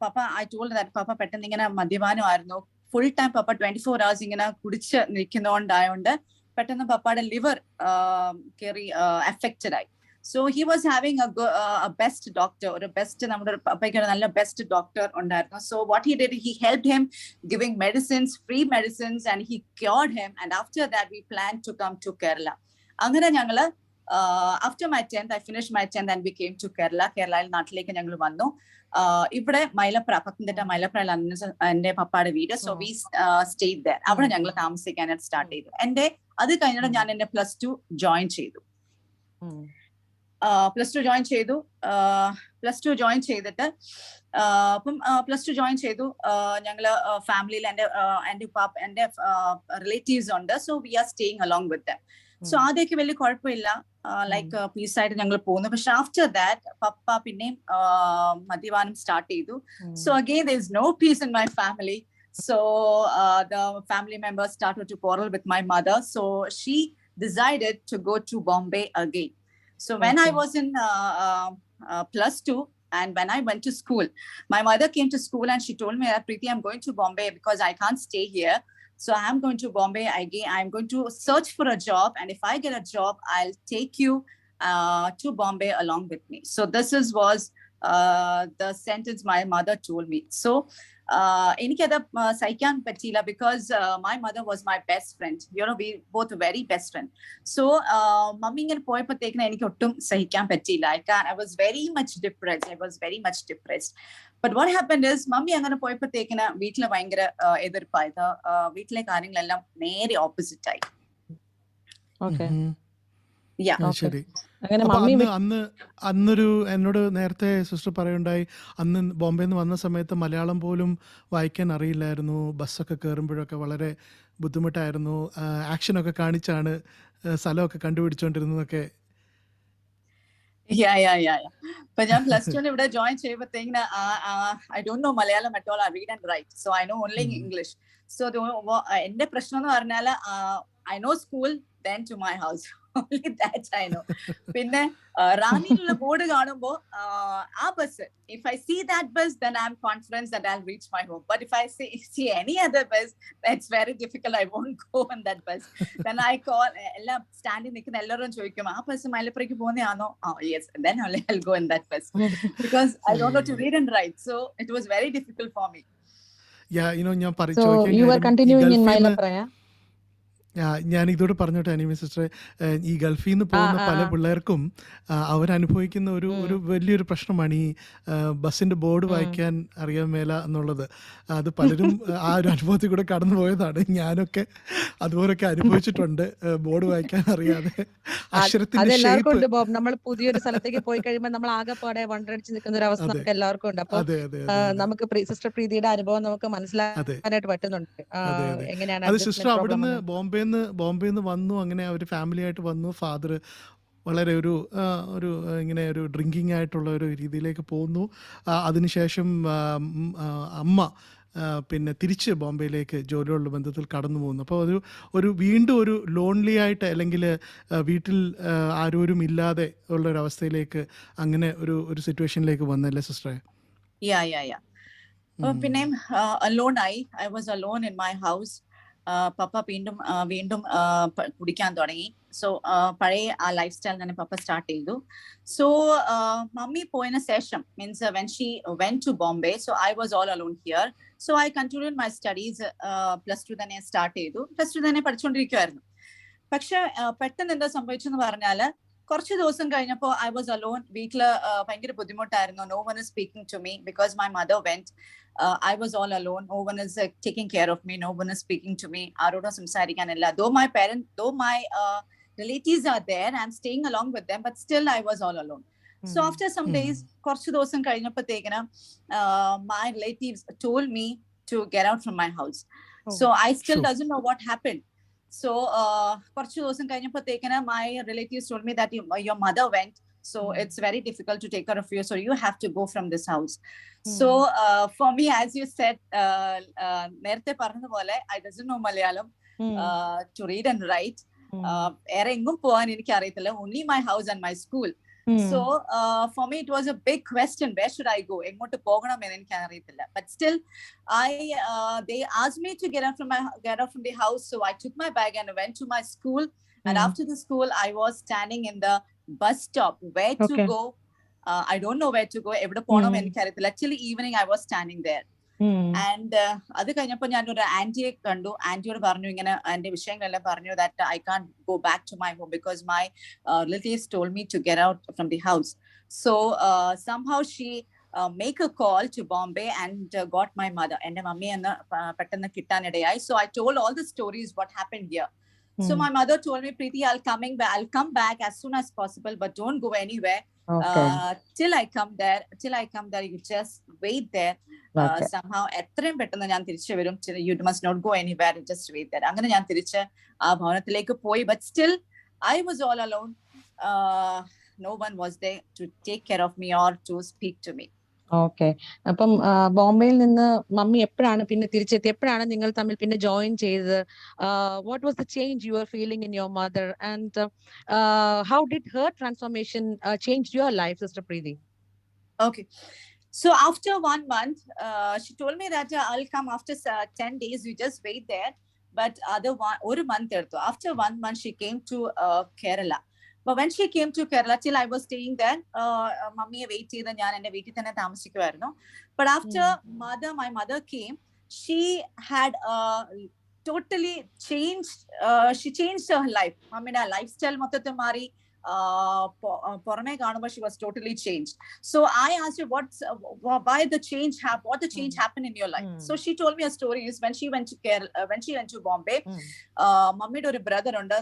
പപ്പ, I told that പപ്പ പെട്ടെന്ന് ഇങ്ങനെ മദ്യപാനമായിരുന്നു. Full time പപ്പ 24 hours ഇങ്ങനെ കുടിച്ച് നിൽക്കുന്നതുകൊണ്ടായോണ്ട് പെട്ടെന്ന് പപ്പയുടെ liver കയറി affected ആയി. So he was having a best doctor, or a best, നമ്മുടെ പപ്പയ്ക്ക് നല്ല best doctor ഉണ്ടായിരുന്നു. So what he did, he helped him giving medicines, free medicines, and he cured him. And after that, we planned to come to Kerala. അങ്ങനെ ഞങ്ങള് after my 10th, I finished my 10th and we came to Kerala. കേരളയിൽ നാട്ടിലേക്ക് ഞങ്ങൾ വന്നു. ഇവിടെ മൈലപ്ര, പത്തനംതിട്ട മൈലപ്രയിലാണ് എന്റെ പപ്പയുടെ വീട്. So we stayed there. അവിടെ ഞങ്ങൾ താമസിക്കാനായിട്ട് സ്റ്റാർട്ട് ചെയ്തു. അത് കഴിഞ്ഞിട്ട് ഞാൻ എന്റെ +2 ജോയിൻ ചെയ്തു. +2 ജോയിൻ ചെയ്തു. +2 ജോയിൻ ചെയ്തിട്ട് +2 ജോയിൻ ചെയ്തു. ഞങ്ങള് ഫാമിലിയിൽ എന്റെ റിലേറ്റീവ്സ് ഉണ്ട്. So V R staying along with dum. So ആദ്യമൊക്കെ വലിയ കുഴപ്പമില്ല, ലൈക്ക് പീസായിട്ട് ഞങ്ങൾ പോകുന്നു. പക്ഷെ ആഫ്റ്റർ ദാറ്റ് പപ്പ പിന്നെയും മദ്യപാനം സ്റ്റാർട്ട് ചെയ്തു. So again there is no peace in my family. So the family members started to quarrel with my mother. So she decided to go to Bombay again. So when I was in +2, and when I went to school, my mother came to school and she told me that, Preeti, I'm going to Bombay because I can't stay here. So I'm going to Bombay again. I'm going to search for a job, and if I get a job, I'll take you to Bombay along with me. So this was the sentence my mother told me. So എനിക്കത് സഹിക്കാൻ പറ്റിയില്ല, because my mother was my best friend. You know, we both very best friend. So mummy ഇങ്ങനെ പോയപ്പോഴത്തേക്കിന് എനിക്ക് ഒട്ടും സഹിക്കാൻ പറ്റിയില്ല. I was very much depressed. But what happened is, mummy അങ്ങനെ പോയപ്പോഴത്തേക്കിന് വീട്ടില് ഭയങ്കര എതിർപ്പായത്. വീട്ടിലെ കാര്യങ്ങളെല്ലാം നേരെ ഓപ്പോസിറ്റ് ആയി. ശരി. അന്നൊരു എന്നോട് നേരത്തെ സിസ്റ്റർ പറയുണ്ടായി, അന്ന് ബോംബെന്ന് വന്ന സമയത്ത് മലയാളം പോലും വായിക്കാൻ അറിയില്ലായിരുന്നു. ബസ്സൊക്കെ കയറുമ്പോഴൊക്കെ വളരെ ബുദ്ധിമുട്ടായിരുന്നു. ആക്ഷനൊക്കെ കാണിച്ചാണ് സ്ഥലമൊക്കെ കണ്ടുപിടിച്ചോണ്ടിരുന്നതൊക്കെ. But ഞാൻ +2 ഇവിടെ join ചെയ്യുമ്പോഴത്തേക്കിന് I don't know Malayalam at all. I read and write. So I know only English. So എന്റെ പ്രശ്നം എന്ന് പറഞ്ഞാൽ I know school, then to my house. Only that I know. പിന്നെ റാന്നിയിലുള്ള ബോർഡ് കാണുമ്പോ ആ bus, if I see that bus, then I'm confident that I'll reach my home. But if I see any other bus, that's very difficult. I won't go on that bus. Then I call, എല്ലാം സ്റ്റാൻഡിൽ നിൽക്കുന്ന എല്ലാവരും ചോദിക്കും, ആ bus മലപ്പുറയ്ക്ക് പോകുന്നതാണോ? Yes, then I'll go in that bus. Because I don't know to read and write. So it was very difficult for me. Yeah, you know, So you were continuing in Mailapraya? ഞാൻ ഇതോട് പറഞ്ഞോട്ടെ അനിമ സിസ്റ്ററെ, ഈ ഗൾഫിൽ നിന്ന് പോകുന്ന പല പിള്ളേർക്കും അവരനുഭവിക്കുന്ന ഒരു വലിയൊരു പ്രശ്നമാണ് ഈ ബസ്സിന്റെ ബോർഡ് വായിക്കാൻ അറിയാൻ മേല എന്നുള്ളത്. അത് പലരും ആ ഒരു അനുഭവത്തിൽ കൂടെ കടന്നു പോയതാണ്. ഞാനൊക്കെ അതുപോലൊക്കെ അനുഭവിച്ചിട്ടുണ്ട്, ബോർഡ് വായിക്കാൻ അറിയാതെ. അക്ഷരത്തിന്റെ ഷേപ്പ്, നമ്മൾ പുതിയൊരു സ്ഥലത്തേക്ക് പോയി കഴിയുമ്പോൾ നമ്മൾ ആകെപ്പാടെ വണ്ടടിച്ച് നിൽക്കുന്ന ഒരു അവസ്ഥ നമുക്ക് എല്ലാവർക്കും ഉണ്ട്. അപ്പൊ നമുക്ക് സിസ്റ്റർ പ്രീതിയുടെ അനുഭവം നമുക്ക് മനസ്സിലാക്കാനായിട്ട് പറ്റുന്നുണ്ട് എങ്ങനെയാണ്. അത് സിസ്റ്റർ അവിടുന്ന് ബോംബെന്ന് വന്നു, അങ്ങനെ അവർ ഫാമിലി ആയിട്ട് വന്നു. ഫാദർ വളരെ ഒരു ഇങ്ങനെ ഒരു ഡ്രിങ്കിങ് ആയിട്ടുള്ള ഒരു രീതിയിലേക്ക് പോകുന്നു. അതിനുശേഷം അമ്മ പിന്നെ തിരിച്ച് ബോംബെയിലേക്ക് ജോലിയുള്ള ബന്ധത്തിൽ കടന്നു പോകുന്നു. അപ്പോൾ വീണ്ടും ഒരു ലോൺലി ആയിട്ട്, അല്ലെങ്കിൽ വീട്ടിൽ ആരോരും ഇല്ലാതെ ഉള്ള ഒരു അവസ്ഥയിലേക്ക്, അങ്ങനെ ഒരു സിറ്റുവേഷനിലേക്ക് വന്നല്ലേ സിസ്റ്ററെ? പിന്നെ alone I was alone in my house. പപ്പ വീണ്ടും കുടിക്കാൻ തുടങ്ങി. സോ പഴയ ആ ലൈഫ് സ്റ്റൈൽ തന്നെ പപ്പ സ്റ്റാർട്ട് ചെയ്തു. സോ മമ്മി പോയതിനു ശേഷം, means when she went to Bombay, so I was all alone here. So I continued my studies. +2 തന്നെ സ്റ്റാർട്ട് ചെയ്തു. +2 തന്നെ പഠിച്ചുകൊണ്ടിരിക്കുവായിരുന്നു. പക്ഷെ പെട്ടെന്ന് എന്താ സംഭവിച്ചെന്ന് പറഞ്ഞാല്, കുറച്ച് ദിവസം കഴിഞ്ഞപ്പോൾ I was alone. വീട്ടില് ഭയങ്കര ബുദ്ധിമുട്ടായിരുന്നു. No one is speaking to me because my mother went. I was all alone. No one is taking care of me. No one is speaking to me. ആരോടും സംസാരിക്കാനില്ല. Though my relatives are there, I'm staying along with them, but still I was all alone. So after some days, കുറച്ച് ദിവസം കഴിഞ്ഞപ്പോഴത്തേക്കിന് my relatives told me to get out from my house. So I still doesn't know what happened. So കുറച്ച് ദിവസം കഴിഞ്ഞപ്പോഴത്തേക്കിന് my relatives told me that your mother went, so it's very difficult to take care of you, so you have to go from this house. So for me, as you said, നേരത്തെ പറഞ്ഞതുപോലെ I doesn't know Malayalam to read and write. വേറെ എങ്ങും പോകാൻ എനിക്ക് അറിയത്തില്ല, only my house and my school. So for me it was a big question, where should I go, എങ്ങോട്ട് പോകണം എന്ന് എനിക്ക് അറിയത്തില്ല. But still they asked me to get out from the house, so I took my bag and went to my school. And after the school I was standing in the bus stop, where to go. I don't know where to go, എവിടെ പോകണം എനിക്ക് അറിയത്തില്ല. Actually evening I was standing there. And അത് കഴിഞ്ഞപ്പോൾ ഞാൻ ഒരു ആന്റിയെ കണ്ടു. ആന്റിയോട് പറഞ്ഞു ഇങ്ങനെ എന്റെ വിഷയങ്ങളെല്ലാം പറഞ്ഞു that I can't go back to my home because my relatives told me to get out from the house. So somehow she make a call to Bombay and got my mother. എന്റെ mummy എന്ന് പെട്ടെന്ന് കിട്ടാനിടയായി. So I told all the stories what happened here. So my mother told me, Preeti, I'll come back as soon as possible, but don't go anywhere. Till I come there, you just wait there. Somehow എത്രയും പെട്ടെന്ന് ഞാൻ തിരിച്ചു വരും. You must not go anywhere, just wait there. അങ്ങനെ ഞാൻ തിരിച്ച് ആ ഭവനത്തിലേക്ക് പോയി. But still I was all alone. No one was there to take care of me or to speak to me. Okay. അപ്പം ബോംബെയിൽ നിന്ന് മമ്മി എപ്പോഴാണ് പിന്നെ തിരിച്ചെത്തി, എപ്പോഴാണ് നിങ്ങൾ തമ്മിൽ പിന്നെ ജോയിൻ ചെയ്തത്? What was the change you are feeling in your mother and how did her transformation change your life, sister Preethi? Okay. So after 1 month, she told me that I'll come after 10 days. You just wait there. But one month erthu. After 1 month, she came to Kerala. But when she came to Kerala, till I was staying there, mummy wait ചെയ്ത് ഞാൻ എൻ്റെ വീട്ടിൽ തന്നെ താമസിക്കുമായിരുന്നു. But after my mother came, she had totally changed. She changed her life. മമ്മിയുടെ lifestyle മൊത്തത്തിൽ മാറി. പുറമേ കാണുമ്പോൾ she was totally changed. So I asked her why the change what the change happened in your life. So she told me a story is when she went to Kerala, when she went to Bombay, മമ്മിയുടെ ഒരു brother ഉണ്ട്.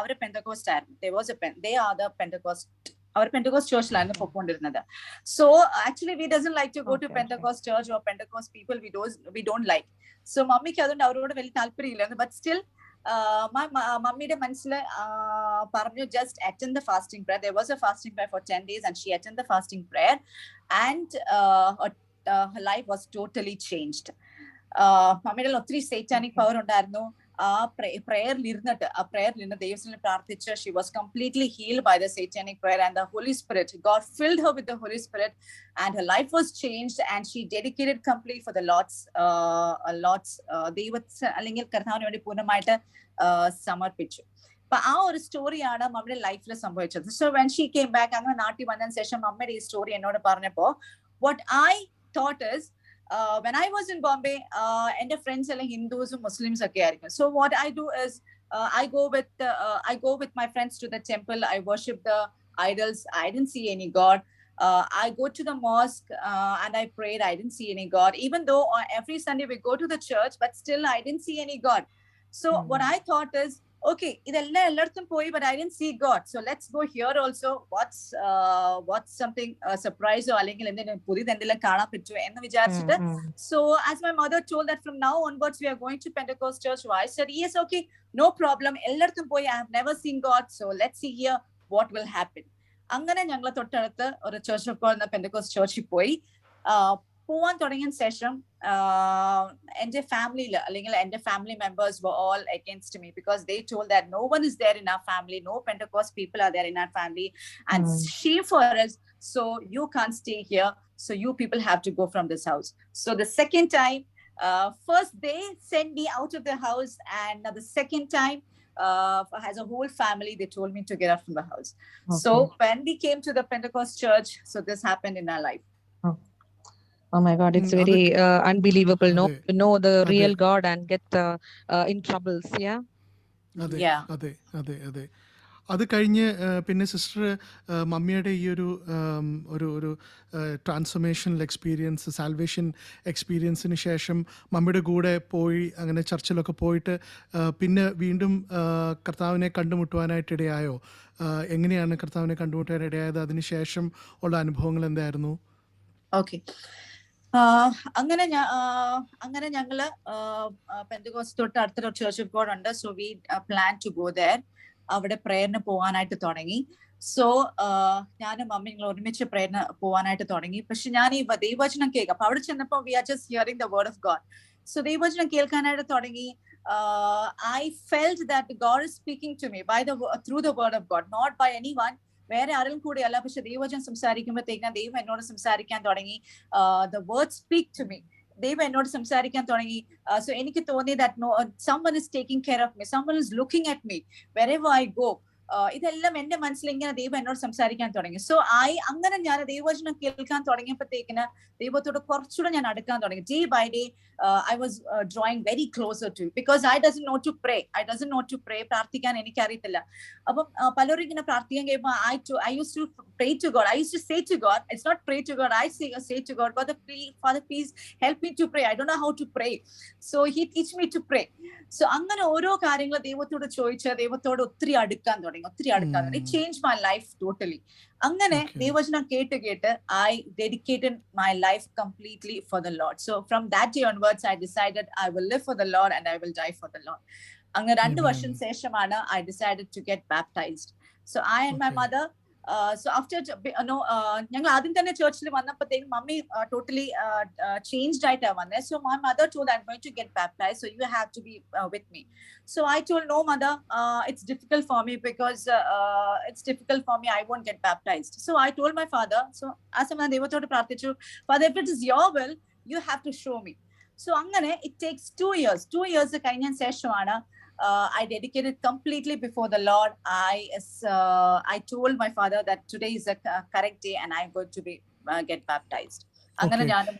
അവര് Pentecost ആയിരുന്നു. they are the Pentecost. Our Pentecost churchലാണ് പൊക്കോണ്ടിരുന്നത്. So actually we doesn't like to go to Pentecost church or Pentecost people. We don't like. So മമ്മിക്ക് അതുകൊണ്ട് അവരോട് വലിയ താല്പര്യമില്ലായിരുന്നു. But still മമ്മിയുടെ മനസ്സിൽ പറഞ്ഞു just attend the fasting prayer. There was a fasting prayer for 10 days and she attended the fasting prayer and her life was totally changed. മമ്മിയുടെ ഒത്തിരി satanic power ഉണ്ടായിരുന്നു. ആ പ്രയറിൽ ഇരുന്ന് ദൈവത്തിൽ പ്രാർത്ഥിച്ച് she was completely healed by the satanic prayer and the Holy Spirit. God filled her with the Holy Spirit and her life was changed and she dedicated completely for the Lord's ദൈവത്തിന് അല്ലെങ്കിൽ കർത്താവിന് വേണ്ടി പൂർണ്ണമായിട്ട് സമർപ്പിച്ചു. അപ്പൊ ആ ഒരു സ്റ്റോറിയാണ് മമ്മിയുടെ ലൈഫിൽ സംഭവിച്ചത്. So when she came back, അങ്ങനെ നാട്ടിൽ വന്നതിന് ശേഷം മമ്മിയുടെ ഈ സ്റ്റോറി എന്നോട് പറഞ്ഞപ്പോ what I thought is when I was in Bombay, and friends are Hindus and Muslims are carrying. So what I do is I go with my friends to the temple. I worship the idols. I didn't see any God. I go to the mosque and I prayed. I didn't see any God. Even though every Sunday we go to the church, but still I didn't see any God. So what I thought is, okay, but I didn't see God. So let's go here also. What's something surprise or so as my mother told that from now onwards we are going to Pentecost church. So I said, yes, okay, no problem. I have never seen God. So let's see here what will happen. അങ്ങനെ ഞങ്ങൾ തൊട്ടടുത്ത് ഒരു church of God എന്ന Pentecost ചർച്ചിൽ പോയി. പോവാൻ തുടങ്ങിയ ശേഷം എൻ്റെ ഫാമിലിയിൽ അല്ലെങ്കിൽ എൻ്റെ family members were all against me because they told that no one is there in our family, no Pentecost people are there in our family and shame for us, so you can't stay here, so you people have to go from this house. So the second time, first they sent me out of the house and the second time as a whole family they told me to get out from the house. So when we came to the Pentecost church, so this happened in our life. Oh my God, it's very unbelievable, no? To know the real God and get in troubles, yeah? അതെ. അത് കഴിഞ്ഞ് പിന്നെ sister മമ്മിയുടെ ഈ ഒരു transformational experience, salvation എക്സ്പീരിയൻസിന് ശേഷം മമ്മിയുടെ കൂടെ പോയി അങ്ങനെ ചർച്ചിലൊക്കെ പോയിട്ട് പിന്നെ വീണ്ടും കർത്താവിനെ കണ്ടുമുട്ടുവാനായിട്ടിടയായോ? എങ്ങനെയാണ് കർത്താവിനെ കണ്ടുമുട്ടാനിടയായത്? അതിന് ശേഷം ഉള്ള അനുഭവങ്ങൾ എന്തായിരുന്നു? Okay. അങ്ങനെ അങ്ങനെ ഞങ്ങള് പെന്തക്കോസ്റ്റ് തൊട്ട് അടുത്തൊരു ചർച്ച് ഓഫ് ഗോഡ് ഉണ്ട്. So we plan to go there. അവിടെ പ്രേയറിന് പോകാനായിട്ട് തുടങ്ങി. സോ ഞാനും മമ്മി ഞങ്ങൾ ഒരുമിച്ച് പ്രേയറിന് പോകാനായിട്ട് തുടങ്ങി. പക്ഷെ ഞാൻ ഈ ദൈവവചനം കേൾക്കാം. അപ്പൊ അവിടെ ചെന്നപ്പോ we are just hearing the word of God. So ദൈവവചനം കേൾക്കാനായിട്ട് തുടങ്ങി. I felt that God is speaking to me through the word of God, not by anyone. വേറെ ആരും കൂടിയല്ല, പക്ഷെ ദൈവവചനം സംസാരിക്കുമ്പോഴത്തേക്കും ദൈവം എന്നോട് സംസാരിക്കാൻ തുടങ്ങി. The word speak to me. ദൈവം എന്നോട് സംസാരിക്കാൻ തുടങ്ങി. So എനിക്ക് തോന്നി that no, someone is taking care of me, someone is looking at me wherever I go. ഇതെല്ലാം എന്റെ മനസ്സിൽ ഇങ്ങനെ ദൈവം എന്നോട് സംസാരിക്കാൻ തുടങ്ങി. സോ അങ്ങനെ ഞാൻ ദൈവവചനം കേൾക്കാൻ തുടങ്ങിയപ്പോഴത്തേക്കിന് ദൈവത്തോട് കുറച്ചുകൂടെ ഞാൻ അടുക്കാൻ തുടങ്ങി. Day by day I was drawing very closer to, because I doesn't know to pray. പ്രാർത്ഥിക്കാൻ എനിക്ക് അറിയത്തില്ല. അപ്പം പലരും ഇങ്ങനെ പ്രാർത്ഥിക്കാൻ കഴിയുമ്പോൾ I used to pray to God. I used to say to God, it's not pray to God, I say to God, Father please help me to pray. I don't know how to pray. So he teach me to pray. So അങ്ങനെ ഓരോ കാര്യങ്ങൾ ദൈവത്തോട് ചോദിച്ച് ദൈവത്തോട് ഒത്തിരി അടുക്കാൻ തുടങ്ങി. It changed my life totally. അങ്ങനെ ദൈവവചനം കേട്ട് I dedicated my life completely for the Lord. So from that day onwards I decided I will live for the Lord and I will die for the Lord. അങ്ങനെ 2 വർഷം ശേഷമാണ് I decided to get baptized. So I and my mother, so after ഞങ്ങൾ ആദ്യം തന്നെ ചർച്ചിൽ വന്നപ്പോഴത്തേക്കും mummy totally changed ആയിട്ടാണ് വന്നത്. So my mother told, I'm going to get baptized, so you have to be with me. So I told, no mother, it's difficult for me, because it's difficult for me, I won't get baptized. So I told my father, so ആ സമയം ദൈവത്തോട് പ്രാർത്ഥിച്ചു, Father, if it is your will, you have to show me. So അങ്ങനെ it takes 2 years കഴിഞ്ഞ ശേഷമാണ് I dedicated completely before the Lord. I told my father that today is a correct day and I'm going to be get baptized. അങ്ങനെ ഞാനും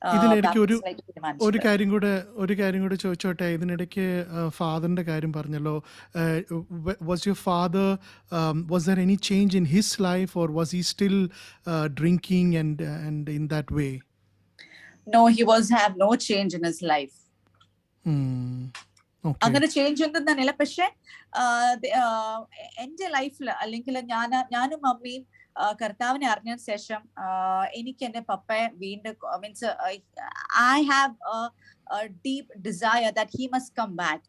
ഇതിനിടയ്ക്ക് ഒരു കാര്യം കൂടെ ചോദിച്ചോട്ടെ. ഇതിനിടയ്ക്ക് ഫാദറിന്റെ കാര്യം പറഞ്ഞല്ലോ. Was your father, was there any change in his life, or was he still drinking and in that way? No, he have no change in his life. അങ്ങനെ ചേഞ്ച് ഒന്നും തന്നെയല്ല. പക്ഷെ എന്റെ ലൈഫിൽ അല്ലെങ്കിൽ ഞാനും മമ്മിയും കർത്താവിനെ അറിഞ്ഞ ശേഷം എനിക്ക് എന്റെ പപ്പയെ വീണ്ടും means I have a deep desire that he must come back.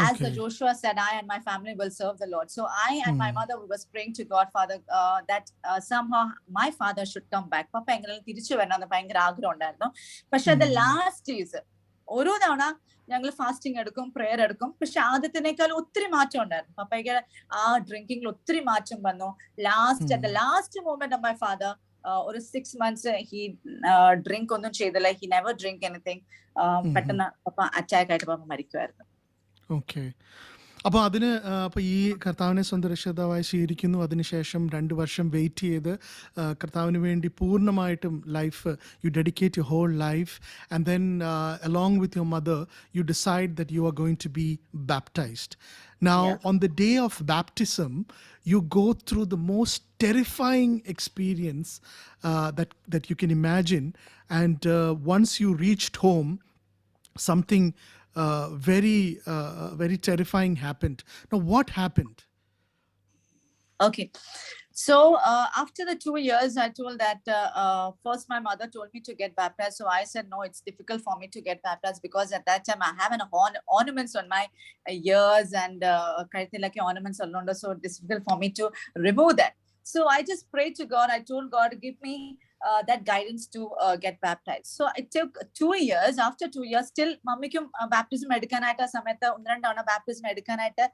As the Joshua said, I and my family will serve the Lord. So I and my mother was praying to God, Father, that somehow my father should come back. പപ്പ എങ്ങനെ തിരിച്ചു വരണമെന്ന് ഭയങ്കര ആഗ്രഹം ഉണ്ടായിരുന്നു. പക്ഷെ the last days ഓരോ തവണ ഞങ്ങൾ ഫാസ്റ്റിംഗ് എടുക്കും, പ്രേയർ എടുക്കും. പക്ഷെ ആദ്യത്തിനേക്കാൾ ഒത്തിരി മാറ്റം ഉണ്ടായിരുന്നു. പപ്പയ്ക്ക് ആ ഡ്രിങ്കിങ്ങിൽ ഒത്തിരി മാറ്റം വന്നു. Last moment of my father, ഒരു 6 months ഹി ഡ്രിങ്ക് ഒന്നും ചെയ്തില്ല. He never drink anything. പെട്ടെന്ന് പപ്പ അറ്റാക്ക് ആയിട്ട് പപ്പ മരിക്കുമായിരുന്നു. ഓക്കെ. അപ്പോൾ അപ്പോൾ ഈ കർത്താവിനെ സ്വന്തം രക്ഷിതാവായി സ്വീകരിക്കുന്നു. അതിനുശേഷം 2 വർഷം വെയിറ്റ് ചെയ്ത് കർത്താവിന് വേണ്ടി പൂർണ്ണമായിട്ടും life you dedicate your whole life, and then along with your mother you decide that you are going to be baptized. Now on the day of baptism you go through the most terrifying experience that you can imagine, and once you reached home, something very terrifying happened. Now what happened? Okay, so after the 2 years I told that first my mother told me to get baptized. So I said no, it's difficult for me to get baptized, because at that time I have an ornaments on my ears and like ornaments on, so it's difficult for me to remove that. So I just prayed to God. I told God, give me that guidance to get baptized. So it took 2 years. After 2 years, still മമ്മിക്കും baptism എടുക്കാനായിട്ട് ആ സമയത്ത് 1-2 തവണ baptism എടുക്കാനായിട്ട്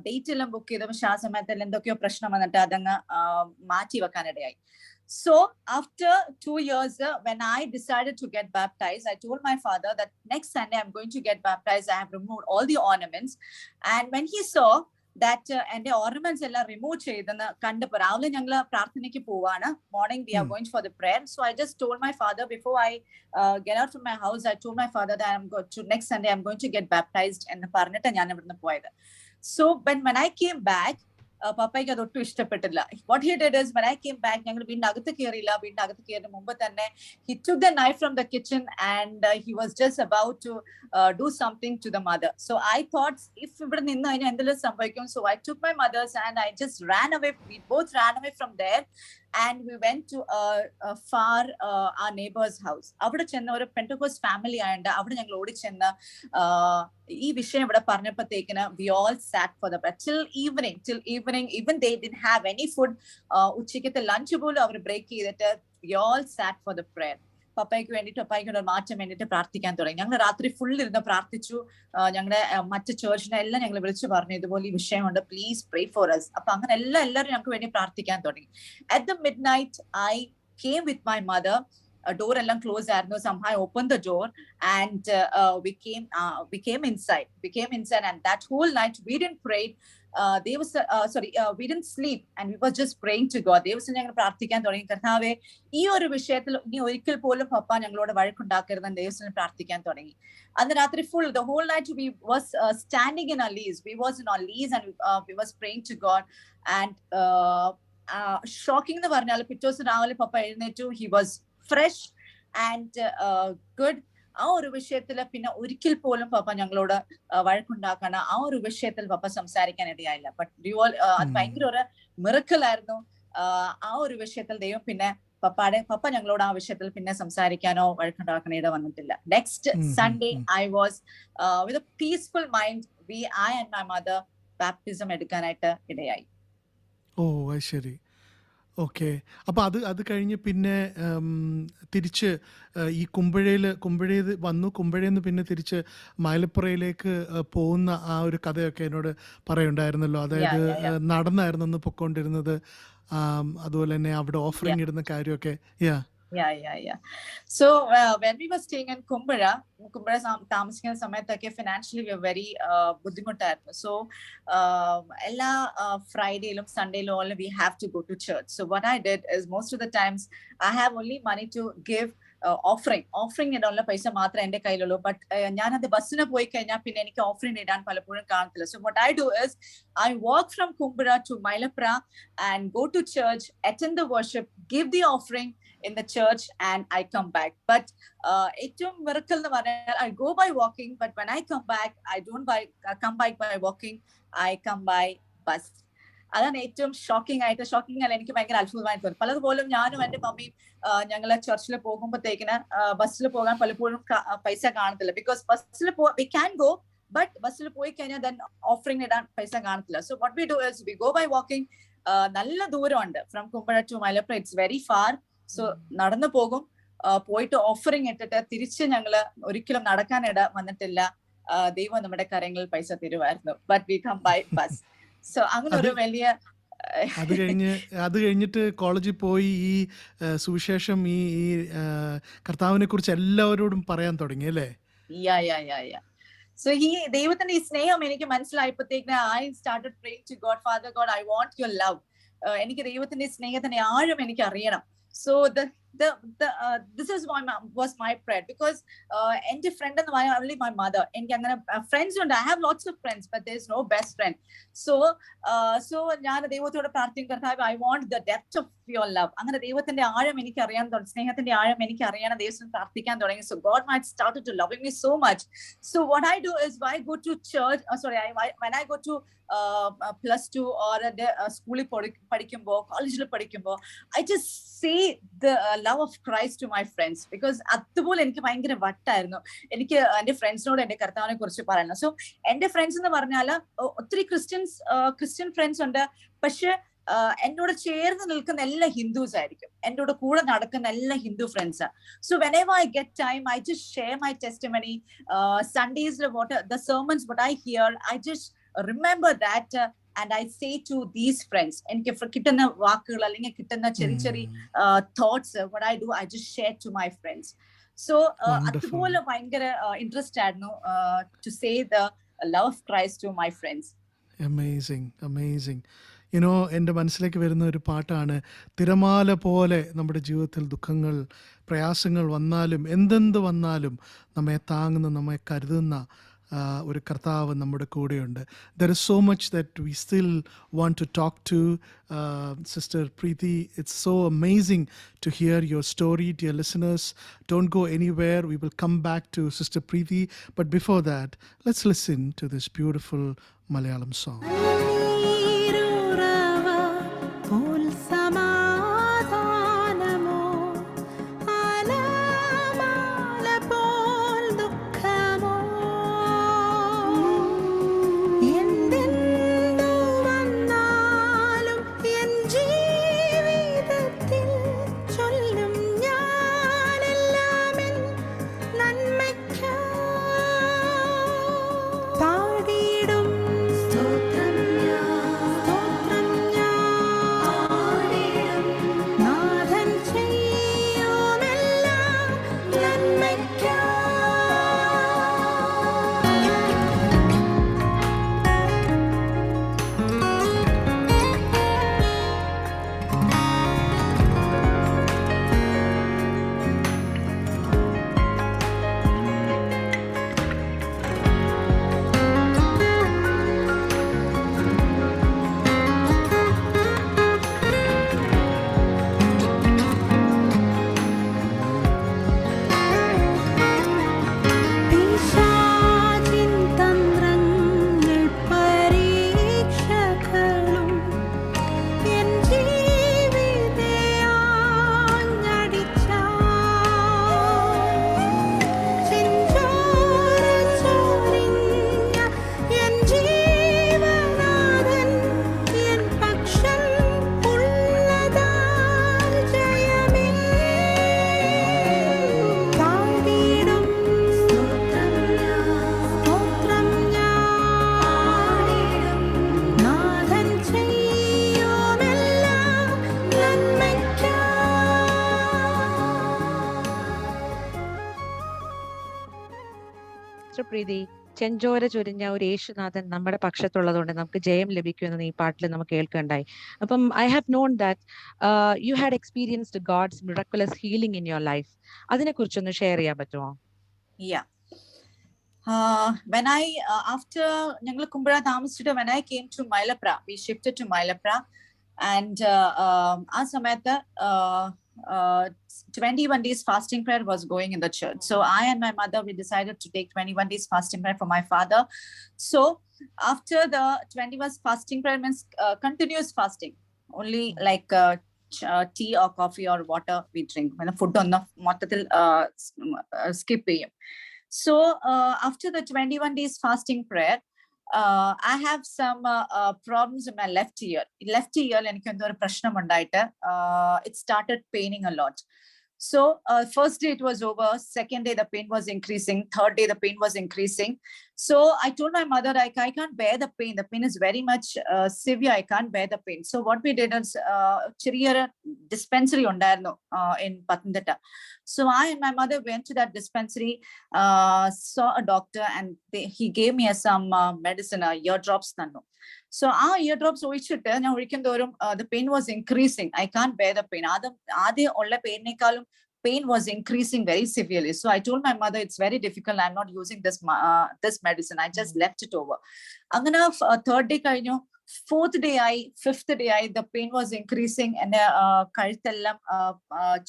date എല്ലാം book ചെയ്തു. പക്ഷെ ആ സമയത്ത് എന്തൊക്കെയോ പ്രശ്നം വന്നിട്ട് അതങ്ങ് മാറ്റി വെക്കാനിടയായി. So after 2 years, when I decided to get baptized, I told my father that next Sunday I'm going to get baptized. I have removed all the ornaments. And when he saw that എന്റെ ornaments എല്ലാം remove ചെയ്തെന്ന് കണ്ടപ്പോൾ രാവിലെ ഞങ്ങൾ പ്രാർത്ഥനയ്ക്ക് പോവാണ്. Morning we are going for the prayer. So I just told my father before I get out from my house, I told my father that I am going to next Sunday I am going to get baptized എന്ന് പറഞ്ഞിട്ട് ഞാൻ ഇവിടുന്ന് പോയത്. So when I came back, പപ്പയ്ക്ക് അതൊട്ടും ഇഷ്ടപ്പെട്ടില്ല. What he did is, when I came back, ഞങ്ങൾ വീടിന്റെ അകത്ത് കയറിയില്ല. വീടിന്റെ അകത്ത് കയറുന്ന മുമ്പ് തന്നെ he took the knife from the kitchen and he was just about to do something to the mother. So I thought, if ഇവിടെ നിന്ന് കഴിഞ്ഞാൽ എന്തെങ്കിലും സംഭവിക്കും. So I took my mother's hand, I just ran away. We both ran away from there. and we went to a far our neighbor's house. അവിടെ ചെന്ന ഒരു Pentecost family ആയതുകൊണ്ട് അവിടെ ഞങ്ങൾ ഓടി ചെന്ന് ഈ വിഷയം ഇവിടെ പറഞ്ഞപ്പോഴത്തേക്കിന് we all sat for the prayer till evening. Even they didn't have any food. ഉച്ചയ്ക്കത്തെ ലഞ്ച് പോലും അവർ ബ്രേക്ക് ചെയ്തിട്ട് we all sat for the prayer. പപ്പയ്ക്ക് വേണ്ടിയിട്ട് പപ്പായ്ക്ക് മാറ്റം വേണ്ടിയിട്ട് പ്രാർത്ഥിക്കാൻ തുടങ്ങി. ഞങ്ങൾ രാത്രി ഫുൾ ഇരുന്ന് പ്രാർത്ഥിച്ചു. ഞങ്ങളുടെ മറ്റ് ചേർച്ചിനെ എല്ലാം ഞങ്ങൾ വിളിച്ചു പറഞ്ഞു ഇതുപോലെ ഈ വിഷയമുണ്ട്, പ്ലീസ് പ്രേ ഫോർ us. അപ്പൊ അങ്ങനെ എല്ലാവരും ഞങ്ങൾക്ക് വേണ്ടി പ്രാർത്ഥിക്കാൻ തുടങ്ങി. At the midnight I came with my mother. Door എല്ലാം ക്ലോസ് ആയിരുന്നു. somehow I opened the door and we came inside and that whole night we didn't pray. We didn't sleep and we were just praying to God. Devaswom ഞങ്ങൾ പ്രാർത്ഥിക്കാൻ തുടങ്ങി. കർത്താവേ, ഈ ഒരു വിഷയത്തിൽ ഇനി ഒരിക്കൽ പോലും പപ്പ ഞങ്ങളോട് വഴക്കുണ്ടാക്കരുതെന്ന് ദേവസ്വം പ്രാർത്ഥിക്കാൻ തുടങ്ങി. അന്ന് രാത്രി full the whole night we was standing in our lease. We was in our lease and we was praying to God and shocking എന്ന് പറഞ്ഞാൽ പിറ്റേ ദിവസം രാവിലെ പപ്പ എഴുന്നേറ്റു. he was fresh and good. ആ ഒരു വിഷയത്തിൽ പിന്നെ ഒരിക്കൽ പോലും പപ്പ ഞങ്ങളോട് വഴക്കുണ്ടാക്കണം ആ ഒരു വിഷയത്തിൽ പപ്പ സംസാരിക്കാൻ ഇടയായില്ല. ബട്ട് അത് ഭയങ്കര ഒരു മിറക്കിൾ ആയിരുന്നു. ആ ഒരു വിഷയത്തിൽ ദൈവം പിന്നെ പപ്പ ഞങ്ങളോട് ആ വിഷയത്തിൽ പിന്നെ സംസാരിക്കാനോ വഴക്കുണ്ടാക്കാനോ ഇട വന്നിട്ടില്ല. Next Sunday I was with a peaceful mind I and my mother baptism എടുക്കാനായിട്ട് ഇടയായി. ഓ ശരി, ഓക്കെ. അപ്പോൾ അത് കഴിഞ്ഞ് പിന്നെ തിരിച്ച് ഈ കുമ്പഴയിൽ വന്നു. കുമ്പഴയിൽ നിന്ന് പിന്നെ തിരിച്ച് മലപ്പുറയിലേക്ക് പോകുന്ന ആ ഒരു കഥയൊക്കെ എന്നോട് പറയുണ്ടായിരുന്നല്ലോ. അതായത് നടന്നായിരുന്നു അന്ന് പൊക്കോണ്ടിരുന്നത്. അതുപോലെ തന്നെ അവിടെ ഓഫറിംഗ് ഇടുന്ന കാര്യമൊക്കെ. Yeah. So when we were staying in Kumbara താമസിക്കുന്ന സമയത്തൊക്കെ ഫിനാൻഷ്യലി we were very ബുദ്ധിമുട്ടായിരുന്നു. So എല്ലാ ഫ്രൈഡേയിലും സൺഡേയിലും all we have to go to church. So what I did is most of the times I have only money to give offering ഇടാനുള്ള പൈസ മാത്രമേ എന്റെ കയ്യിലുള്ളൂ. But ഞാനത് ബസ്സിന് പോയി കഴിഞ്ഞാൽ പിന്നെ എനിക്ക് ഓഫറിംഗ് ഇടാൻ പലപ്പോഴും കാണത്തില്ല. So what I do is I walk from Kumbara to Mylapura and go to church, attend the worship, give the offering in the church and I come back. But ഏറ്റവും miracle എന്ന് പറഞ്ഞാൽ I go by walking, but when I come back I don't come back by walking, I come by bus. അതാണ് ഏറ്റവും shocking അല്ല, എനിക്ക് ഭയങ്കര അത്ഭുതമായി തോന്നി. പലതുപോലും ഞാനും എന്റെ മമ്മിയും ഞങ്ങളെ ചർച്ചിൽ പോകുമ്പോഴത്തേക്കിന് ബസ്സിൽ പോകാൻ പലപ്പോഴും പൈസ കാണത്തില്ല. ബിക്കോസ് ബസ്സിൽ we can go, but ബസ്സിൽ പോയി കഴിഞ്ഞാൽ then ഓഫറിംഗ് ഇടാൻ പൈസ കാണത്തില്ല. So what we do is we go by walking. നല്ല ദൂരമുണ്ട് from Kumbara to Mylapura, it's very far. So നടന്നു പോകും, പോയിട്ട് ഓഫറിംഗ് ഇട്ടിട്ട് തിരിച്ച് ഞങ്ങള് ഒരിക്കലും നടക്കാൻ വന്നിട്ടില്ല. ദൈവം നമ്മുടെ കരങ്ങളിൽ പൈസ തരുമായിരുന്നു. But we come by bus. So അങ്ങനെ ഒരു വലിയ അത് കഴിഞ്ഞിട്ട് കോളേജിൽ പോയി ഈ സുവിശേഷം ഈ കർത്താവിനെ കുറിച്ച് എല്ലാവരോടും പറയാൻ തുടങ്ങി അല്ലേ? So ദൈവത്തിന്റെ ഈ സ്നേഹം എനിക്ക് മനസ്സിലായപ്പോഴത്തേക്ക് I started praying to God, Father God, I want your love. എനിക്ക് ദൈവത്തിന്റെ സ്നേഹത്തിന്റെ ആഴം എനിക്ക് അറിയണം. So this is was my prayer, because എൻ്റെ friend എന്ന് പറഞ്ഞാൽ only my mother. എനിക്ക് അങ്ങനെ friends ഉണ്ട്. I have lots of friends, but there is no best friend. So ഞാൻ ദൈവത്തോട് പ്രാർത്ഥിക്കും, കർത്താവേ, I want the depth of your love. അങ്ങനെ ദൈവത്തിന്റെ ആഴം എനിക്ക് അറിയാൻ തുടങ്ങി, സ്നേഹത്തിന്റെ ആഴം എനിക്ക് അറിയണം, ദൈവത്തിന് പ്രാർത്ഥിക്കാൻ തുടങ്ങി. So God might started to loving me so much. So what I do is when I go to church, when I go to +2 or സ്കൂളിൽ പഠിക്കുമ്പോൾ കോളേജിൽ പഠിക്കുമ്പോൾ I just say the love of Christ to my friends, because അതുപോലെ എനിക്ക് ഭയങ്കര വട്ടായിരുന്നു എനിക്ക് എന്റെ ഫ്രണ്ട്സിനോട് എന്റെ കർത്താവിനെ കുറിച്ച് പറയണം. സോ എന്റെ ഫ്രണ്ട്സ് എന്ന് പറഞ്ഞാൽ ഒത്തിരി ക്രിസ്ത്യൻ ഫ്രണ്ട്സ് ഉണ്ട്, പക്ഷെ എന്നോട് ചേർന്ന് നിൽക്കുന്ന എല്ലാ ഹിന്ദുസ് ആയിരിക്കും, എന്നോട് കൂടെ നടക്കുന്ന എല്ലാ ഹിന്ദു ഫ്രണ്ട്സാ. So whenever I get time, I just share my testimony. Sundays the sermons what I hear, I just remember that and I say to these friends, എനിക്ക് കിട്ടുന്ന വാക്കുകൾ അല്ലെങ്കിൽ കിട്ടുന്ന ചെറിയ thoughts, what I do, I just share to my friends. So അതുപോലെ ഭയങ്കര interest ആയിരുന്നു to say the love of Christ to my friends. Amazing. എൻ്റെ മനസ്സിലേക്ക് വരുന്ന ഒരു പാട്ടാണ്, തിരമാല പോലെ നമ്മുടെ ജീവിതത്തിൽ ദുഃഖങ്ങൾ പ്രയാസങ്ങൾ വന്നാലും എന്തെന്ത് വന്നാലും നമ്മെ താങ്ങുന്ന നമ്മെ കരുതുന്ന ഒരു കർത്താവ് നമ്മുടെ കൂടെയുണ്ട്. There is so much that we still want to talk to Sister Preeti. It's so amazing to hear your story. Dear listeners, don't go anywhere. We will come back to Sister Preeti. But before that, let's listen to this beautiful Malayalam song. പ്രീതി, ചെഞ്ചോര ചൊരിഞ്ഞ ഒരു യേശുനാഥൻ നമ്മുടെ പക്ഷത്തുള്ളതുകൊണ്ട് നമുക്ക് ജയം ലഭിക്കുമെന്ന് ഈ പാട്ടിൽ നമുക്ക് കേൾക്കുകയുണ്ടായി. അപ്പം I have known that you had experienced God's miraculous healing in your life. അതിനെ കുറിച്ചൊന്ന് ഷെയർ ചെയ്യാൻ പറ്റുമോ? Yeah. When I after ഞങ്ങൾ Kumbazha താമസിച്ചിട്ട് when I came to Mylapra, we shifted to Mylapra, and ആ സമയത്ത് 21 days fasting prayer was going in the church. So I and my mother, we decided to take 21 days fasting prayer for my father. So after the 21 fasting prayer means continuous fasting, only like tea or coffee or water we drink. When the food on the mottathil skip cheyum. So after the 21 days fasting prayer, I have some problems in my left ear. Left ear, എനിക്ക് എന്തോ ഒരു പ്രശ്നം ഉണ്ടായിട്ട് it started paining a lot. So first day it was over, second day the pain was increasing, third day the pain was increasing. So I told my mother, I can't bear the pain. The pain is very much severe. I can't bear the pain. So what we did is ചെറിയൊരു dispensary ഉണ്ടായിരുന്നു in Pathanamthitta. So I and my mother went to that dispensary, saw a doctor, and he gave me some medicine, ear drops തന്നു. So our eardrops ഒഴിച്ചിട്ട് ഞാൻ ഒഴിക്കും തോറും the pain was increasing. I can't bear the pain. ആദ്യം ഉള്ള പെയിനേക്കാളും pain was increasing very severely. So I told my mother, it's very difficult. I'm not using this medicine. I just left it over. അങ്ങനെ third day കഴിഞ്ഞു, fourth day ആയി, fifth day ആയി, the pain was increasing. എന്റെ കഴുത്തെല്ലാം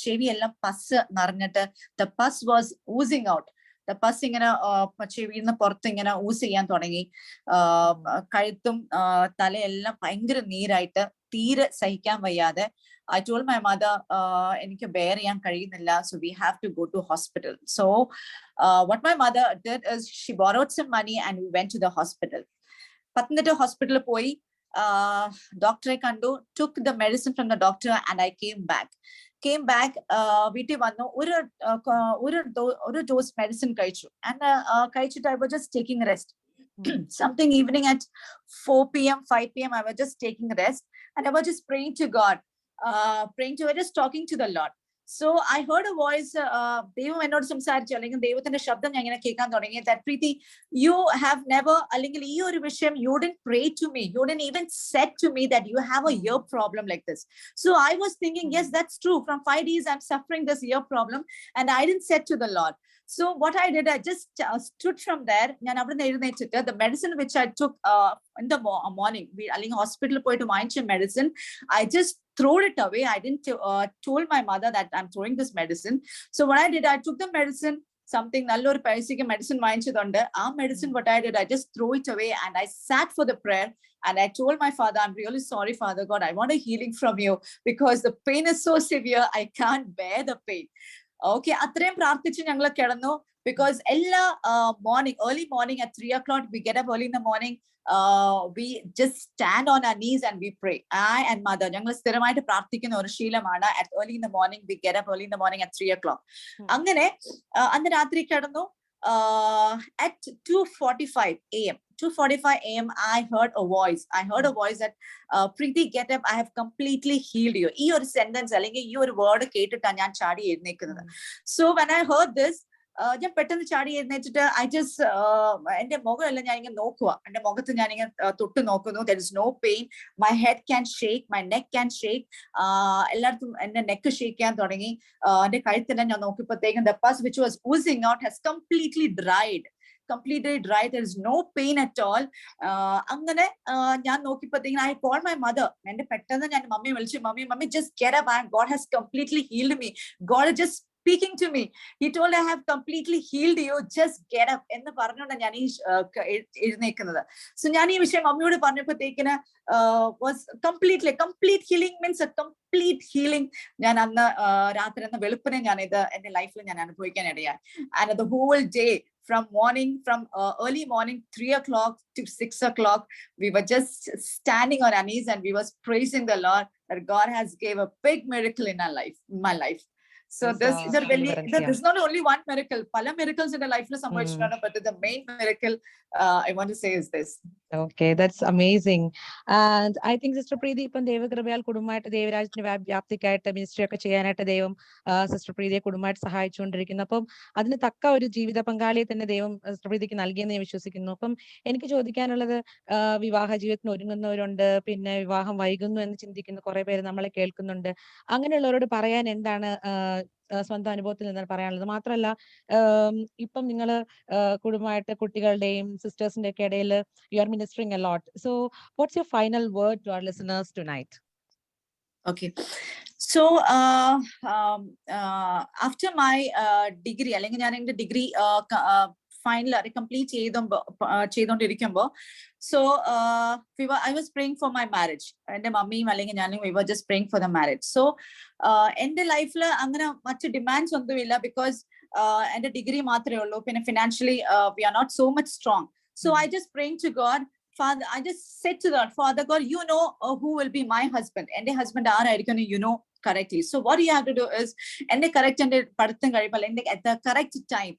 ചെവിയെല്ലാം പസ് നിറഞ്ഞിട്ട് the pus was oozing out. The pus ഇങ്ങനെ ചെവിയിൽ നിന്ന് പുറത്ത് ഇങ്ങനെ ഊസ് ചെയ്യാൻ തുടങ്ങി. കഴുത്തും തലയെല്ലാം ഭയങ്കര നീരായിട്ട് തീരെ സഹിക്കാൻ വയ്യാതെ I told my mother, എനിക്ക് bear ചെയ്യാൻ കഴിയുന്നില്ല, so we have to go to hospital. So what my mother did is she borrowed some money and we went to the hospital. Pathanamthitta hospital പോയി, ഡോക്ടറെ കണ്ടു, took the medicine from the doctor, and I came back. വീട്ടിൽ വന്നു, ഒരു dose medicine കഴിച്ചു, and കഴിച്ചിട്ട് I was just taking rest. Something evening at 4 p.m., 5 p.m., I was just taking rest, and I was just praying to God, just talking to the Lord. So I heard a voice, ദൈവം എന്നോട് സംസാരിച്ചു, അല്ലെങ്കിൽ ദൈവത്തിന്റെ ശബ്ദം ഞാൻ ഇങ്ങനെ കേൾക്കാൻ തുടങ്ങി, that Preeti, you have never, അല്ലെങ്കിൽ ഈ ഒരു വിഷയം, you didn't pray to me, you didn't even said to me that you have a ear problem like this. So I was thinking, yes, that's true. From 5 days I'm suffering this ear problem, and I didn't said to the Lord. So what I did, I just stood from there. ഞാൻ അവിടെ നിന്ന് എഴുന്നേറ്റിട്ട് the medicine which I took in the morning, അല്ലെങ്കിൽ ഹോസ്പിറ്റലിൽ പോയിട്ട് വാങ്ങിച്ച medicine, I just threw it away. I didn't told my mother that I'm throwing this medicine. So what I did, I took the medicine, something nallor paisike medicine vaangichadonde, medicine what I did, I just threw it away, and I sat for the prayer, and I told my father, I'm really sorry, Father God, I want a healing from you, because the pain is so severe, I can't bear the pain. Okay, അത്രയും പ്രാർത്ഥിച്ച് ഞങ്ങൾ കിടന്നു, because എല്ലാ early morning at 3 o'clock, we get up early in the morning, we just stand on our knees and we pray. I and mother, ഞങ്ങൾ സ്ഥിരമായിട്ട് പ്രാർത്ഥിക്കുന്ന ഒരു ശീലമാണ്. At early in the morning, we get up early in the morning at 3 o'clock. അങ്ങനെ അന്ന് രാത്രി കിടന്നു. At 2:45 a.m., 2:45 a.m., I heard a voice that Preeti, get up, I have completely healed you. ഈ ഒരു സെന്റൻസ് അല്ലെങ്കിൽ ഈ ഒരു word കേട്ടിട്ടാണ് ഞാൻ ചാടി എഴുന്നേക്കുന്നത്. So when I heard this, ഞാൻ പെട്ടെന്ന് ചാടി എഴുന്നേറ്റിട്ട് I just എന്റെ മുഖമെല്ലാം ഞാൻ ഇങ്ങനെ നോക്കുക, എന്റെ മുഖത്ത് ഞാൻ ഇങ്ങനെ തൊട്ട് നോക്കുന്നു. There is no pain, my head can shake, my neck can shake, എല്ലായിടത്തും എന്റെ നെക്ക് ഷേക്ക് ചെയ്യാൻ തുടങ്ങി. എന്റെ കഴുത്തെല്ലാം ഞാൻ നോക്കിയപ്പോഴത്തേക്കും the pus which was oozing out has completely dried. There is no pain at all. അങ്ങനെ ഞാൻ നോക്കിയപ്പോഴത്തേക്കും I called my mother. എന്റെ പെട്ടെന്ന് ഞാൻ മമ്മിയെ വിളിച്ചു, mummy just get up, God has completely healed me. God is just speaking to me. He told, I have completely healed you, just get up എന്ന് പറഞ്ഞുകൊണ്ടാണ് ഞാൻ ഈ എഴുന്നേക്കുന്നത്. So ഞാൻ ഈ വിഷയം മമ്മിയോട് പറഞ്ഞപ്പോഴത്തേക്കിന് was complete healing means a complete healing. ഞാൻ അന്ന് രാത്രി അന്ന് വെളുപ്പിനെ ഞാൻ ഇത് എന്റെ ലൈഫിൽ ഞാൻ അനുഭവിക്കാൻ ഇടയായി. And the whole day, from early morning 3 o'clock to 6 o'clock, we were just standing on our knees and we was praising the Lord that God has gave a big miracle in my life. So this is deliverance, yeah. there's not only one miracle. Pala miracles in the life of സംഭവിച്ചിട്ടുണ്ട്, but the main miracle I want to say is this. Okay, that's amazing. And I think Sister Preeti ഇപ്പം ദൈവകൃപയാൽ കുടുംബമായിട്ട് ദൈവരാജ്യത്തിന്റെ വ്യാപ്തിക്കായിട്ട് ministry ഒക്കെ ചെയ്യാനായിട്ട് ദൈവം sister പ്രീതിയെ കുടുംബമായിട്ട് സഹായിച്ചുകൊണ്ടിരിക്കുന്നു. അപ്പം അതിന് തക്ക ഒരു ജീവിത പങ്കാളിയെ തന്നെ ദൈവം സിസ്റ്റർ പ്രീതിക്ക് നൽകിയെന്ന് ഞാൻ വിശ്വസിക്കുന്നു. അപ്പം എനിക്ക് ചോദിക്കാനുള്ളത്, വിവാഹ ജീവിതത്തിന് ഒരുങ്ങുന്നവരുണ്ട്, പിന്നെ വിവാഹം വൈകുന്നു എന്ന് ചിന്തിക്കുന്ന കുറെ പേര് നമ്മളെ കേൾക്കുന്നുണ്ട്. അങ്ങനെയുള്ളവരോട് പറയാൻ എന്താണ് സ്വന്തം അനുഭവത്തിൽ നിന്നാണ് പറയാനുള്ളത്? മാത്രമല്ല, ഇപ്പം നിങ്ങൾ കുടുംബമായിട്ട് കുട്ടികളുടെയും സിസ്റ്റേഴ്സിന്റെ ഒക്കെ ഇടയിൽ you are ministering a lot. So what's your final word to our listeners tonight? Okay. So after my degree, അല്ലെങ്കിൽ ഞാൻ എൻ്റെ ഡിഗ്രി ഫൈനൽ കംപ്ലീറ്റ് ചെയ്തോണ്ടിരിക്കുമ്പോൾ, so I was praying for my marriage. എൻ്റെ മമ്മിയും അല്ലെങ്കിൽ ഞാനും we were just praying for the marriage. So എൻ്റെ ലൈഫിൽ അങ്ങനെ മറ്റ് ഡിമാൻഡ്സ് ഒന്നുമില്ല, ബിക്കോസ് എൻ്റെ ഡിഗ്രി മാത്രമേ ഉള്ളൂ. പിന്നെ financially we are not so much strong. So I just praying to God, Father, I just said to God, Father God, you know who will be my husband. And the husband aaraയിരിക്കും, you know correctly. So what you have to do is, എൻ്റെ correct എൻ്റെ പഠിത്തം കഴിയുമ്പോൾ at the correct time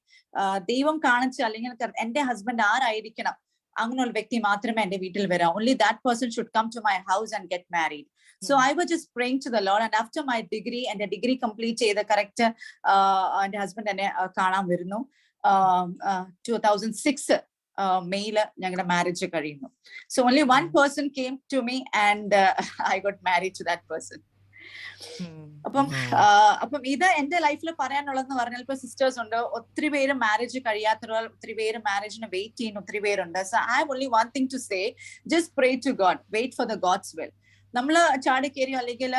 ദൈവം കാണിച്ച് അല്ലെങ്കിൽ എൻ്റെ husband ആരായിരിക്കണം, അങ്ങനെയുള്ള വ്യക്തി മാത്രമേ എൻ്റെ വീട്ടിൽ വരാം. Only that person should come to my house and get married. So I was just praying to the Lord, and after my degree, and the degree complete ചെയ്ത correct എൻ്റെ ഹസ്ബൻഡ് എന്നെ കാണാൻ വരുന്നു. 2006 മെയില് ഞങ്ങളുടെ മാരേജ് കഴിയുന്നു. So only one person came to me, and I got married to that person. അപ്പം ഇത് എന്റെ ലൈഫിൽ പറയാനുള്ളതെന്ന് പറഞ്ഞാൽ, ഇപ്പൊ സിസ്റ്റേഴ്സ് ഉണ്ട്, ഒത്തിരി പേര് മാരേജ് കഴിയാത്തവർ, ഒത്തിരി പേര് മാരേജിന് വെയിറ്റ് ചെയ്യുന്ന ഒത്തിരി പേരുണ്ട്. So I have only one thing to say, just pray to God, wait for the God's will. നമ്മള് ചാടിക്കേറി അല്ലെങ്കിൽ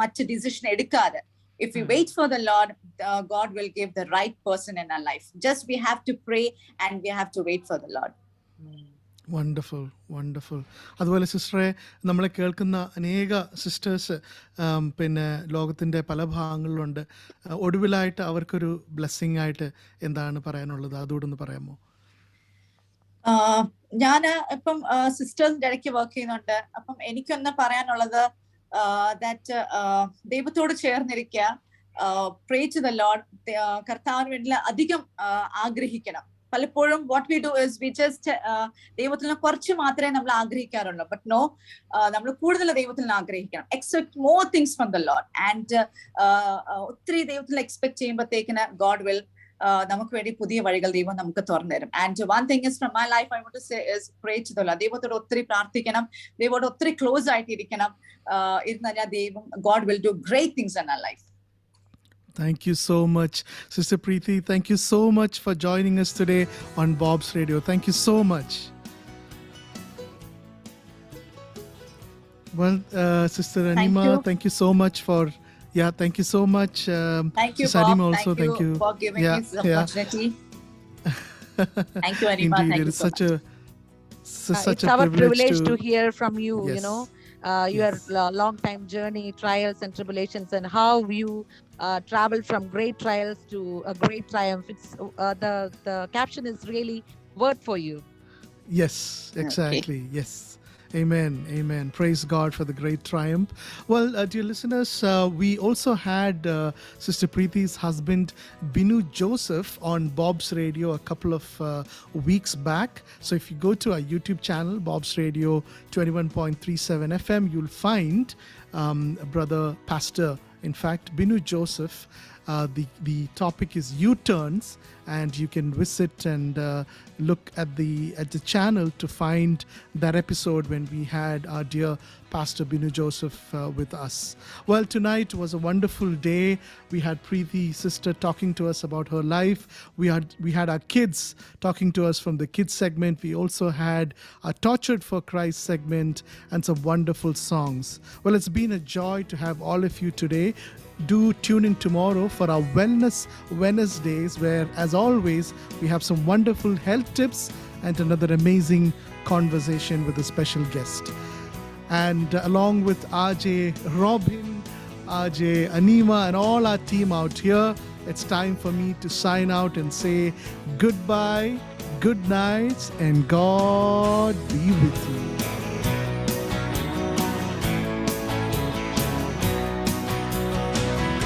മറ്റ് ഡിസിഷൻ എടുക്കാതെ, if we wait for the Lord, God will give the right person in our life. Just we have to pray and we have to wait for the Lord. Wonderful wonderful. അതുപോലെ സിസ്റ്ററെ, നമ്മളെ കേൾക്കുന്ന അനേക sisters പിന്നെ ലോകത്തിൻ്റെ പല ഭാഗങ്ങളിലുണ്ട്. ഒടുവിലായിട്ട് അവർക്കൊരു blessing ആയിട്ട് എന്താണ് പറയാനുള്ളത്? അതോടൊന്ന് പറയാമോ? ഞാൻ ഇപ്പം സിസ്റ്റേഴ്സിന്റെ ഇടയ്ക്ക് വർക്ക് ചെയ്യുന്നുണ്ട്. അപ്പം എനിക്കൊന്ന് പറയാനുള്ളത്, ദാറ്റ് ദൈവത്തോട് ചേർന്നിരിക്കുക, പ്രേ ടു ദ ലോർഡ്, കർത്താവിന് വേണ്ടി അധികം ആഗ്രഹിക്കണം. പലപ്പോഴും what we do is we just ദൈവത്തിൽ നിന്ന് കുറച്ച് മാത്രമേ നമ്മൾ ആഗ്രഹിക്കാറുള്ളൂ. ബട്ട് നോ, നമ്മൾ കൂടുതൽ ദൈവത്തിൽ നിന്ന് ആഗ്രഹിക്കണം. Expect more things from the Lord. And ഒത്തിരി ദൈവത്തിൽ എക്സ്പെക്ട് ചെയ്യുമ്പോഴത്തേക്കിന് ഗോഡ് വിൽ നമുക്ക് വേണ്ടി പുതിയ വഴികൾ ദൈവം നമുക്ക് തുറന്നു തരും. And one thing is from my life I want to say is pray to the Lord. ദൈവത്തോട് ഒത്തിരി പ്രാർത്ഥിക്കണം, ദൈവത്തോട് ഒത്തിരി ക്ലോസ് ആയിട്ട് ഇരിക്കണം. ഇരുന്നാൽ ദൈവം, God will do great things in our life. Thank you so much, Sister Preeti. Thank you so much for joining us today on Bob's Radio. Thank you so much. Well, Sister Anima, thank you so much for... Yeah, thank you so much. Thank you, Sister Bob. Anima also, thank you for giving me this opportunity. Thank you, Anima. Indeed, Thank it you is so such much. such It's a our privilege to to hear from you, you Yes. know, your long time journey, trials and tribulations, and how you traveled from great trials to a great triumph. It's the caption is really word for you. Yes, exactly. Yes. Amen. Amen. Praise God for the great triumph. Well, dear listeners, we also had Sister Preeti's husband, Binu Joseph, on Bob's Radio a couple of weeks back. So if you go to our YouTube channel, Bob's Radio 21.37 FM, you'll find Brother Pastor, in fact, Binu Joseph. The topic is U-turns, and you can visit and look at the channel to find that episode when we had our dear Pastor Binu Joseph with us. Well, tonight was a wonderful day. We had Preeti, sister, talking to us about her life. We had our kids talking to us from the kids segment. We also had a Tortured for Christ segment and some wonderful songs. Well, it's been a joy to have all of you today. Do tune in tomorrow for our Wellness Wednesdays, where, as always, we have some wonderful health tips and another amazing conversation with a special guest. And along with RJ Robin, RJ Anima, and all our team out here, it's time for me to sign out and say goodbye, good night, and God be with you.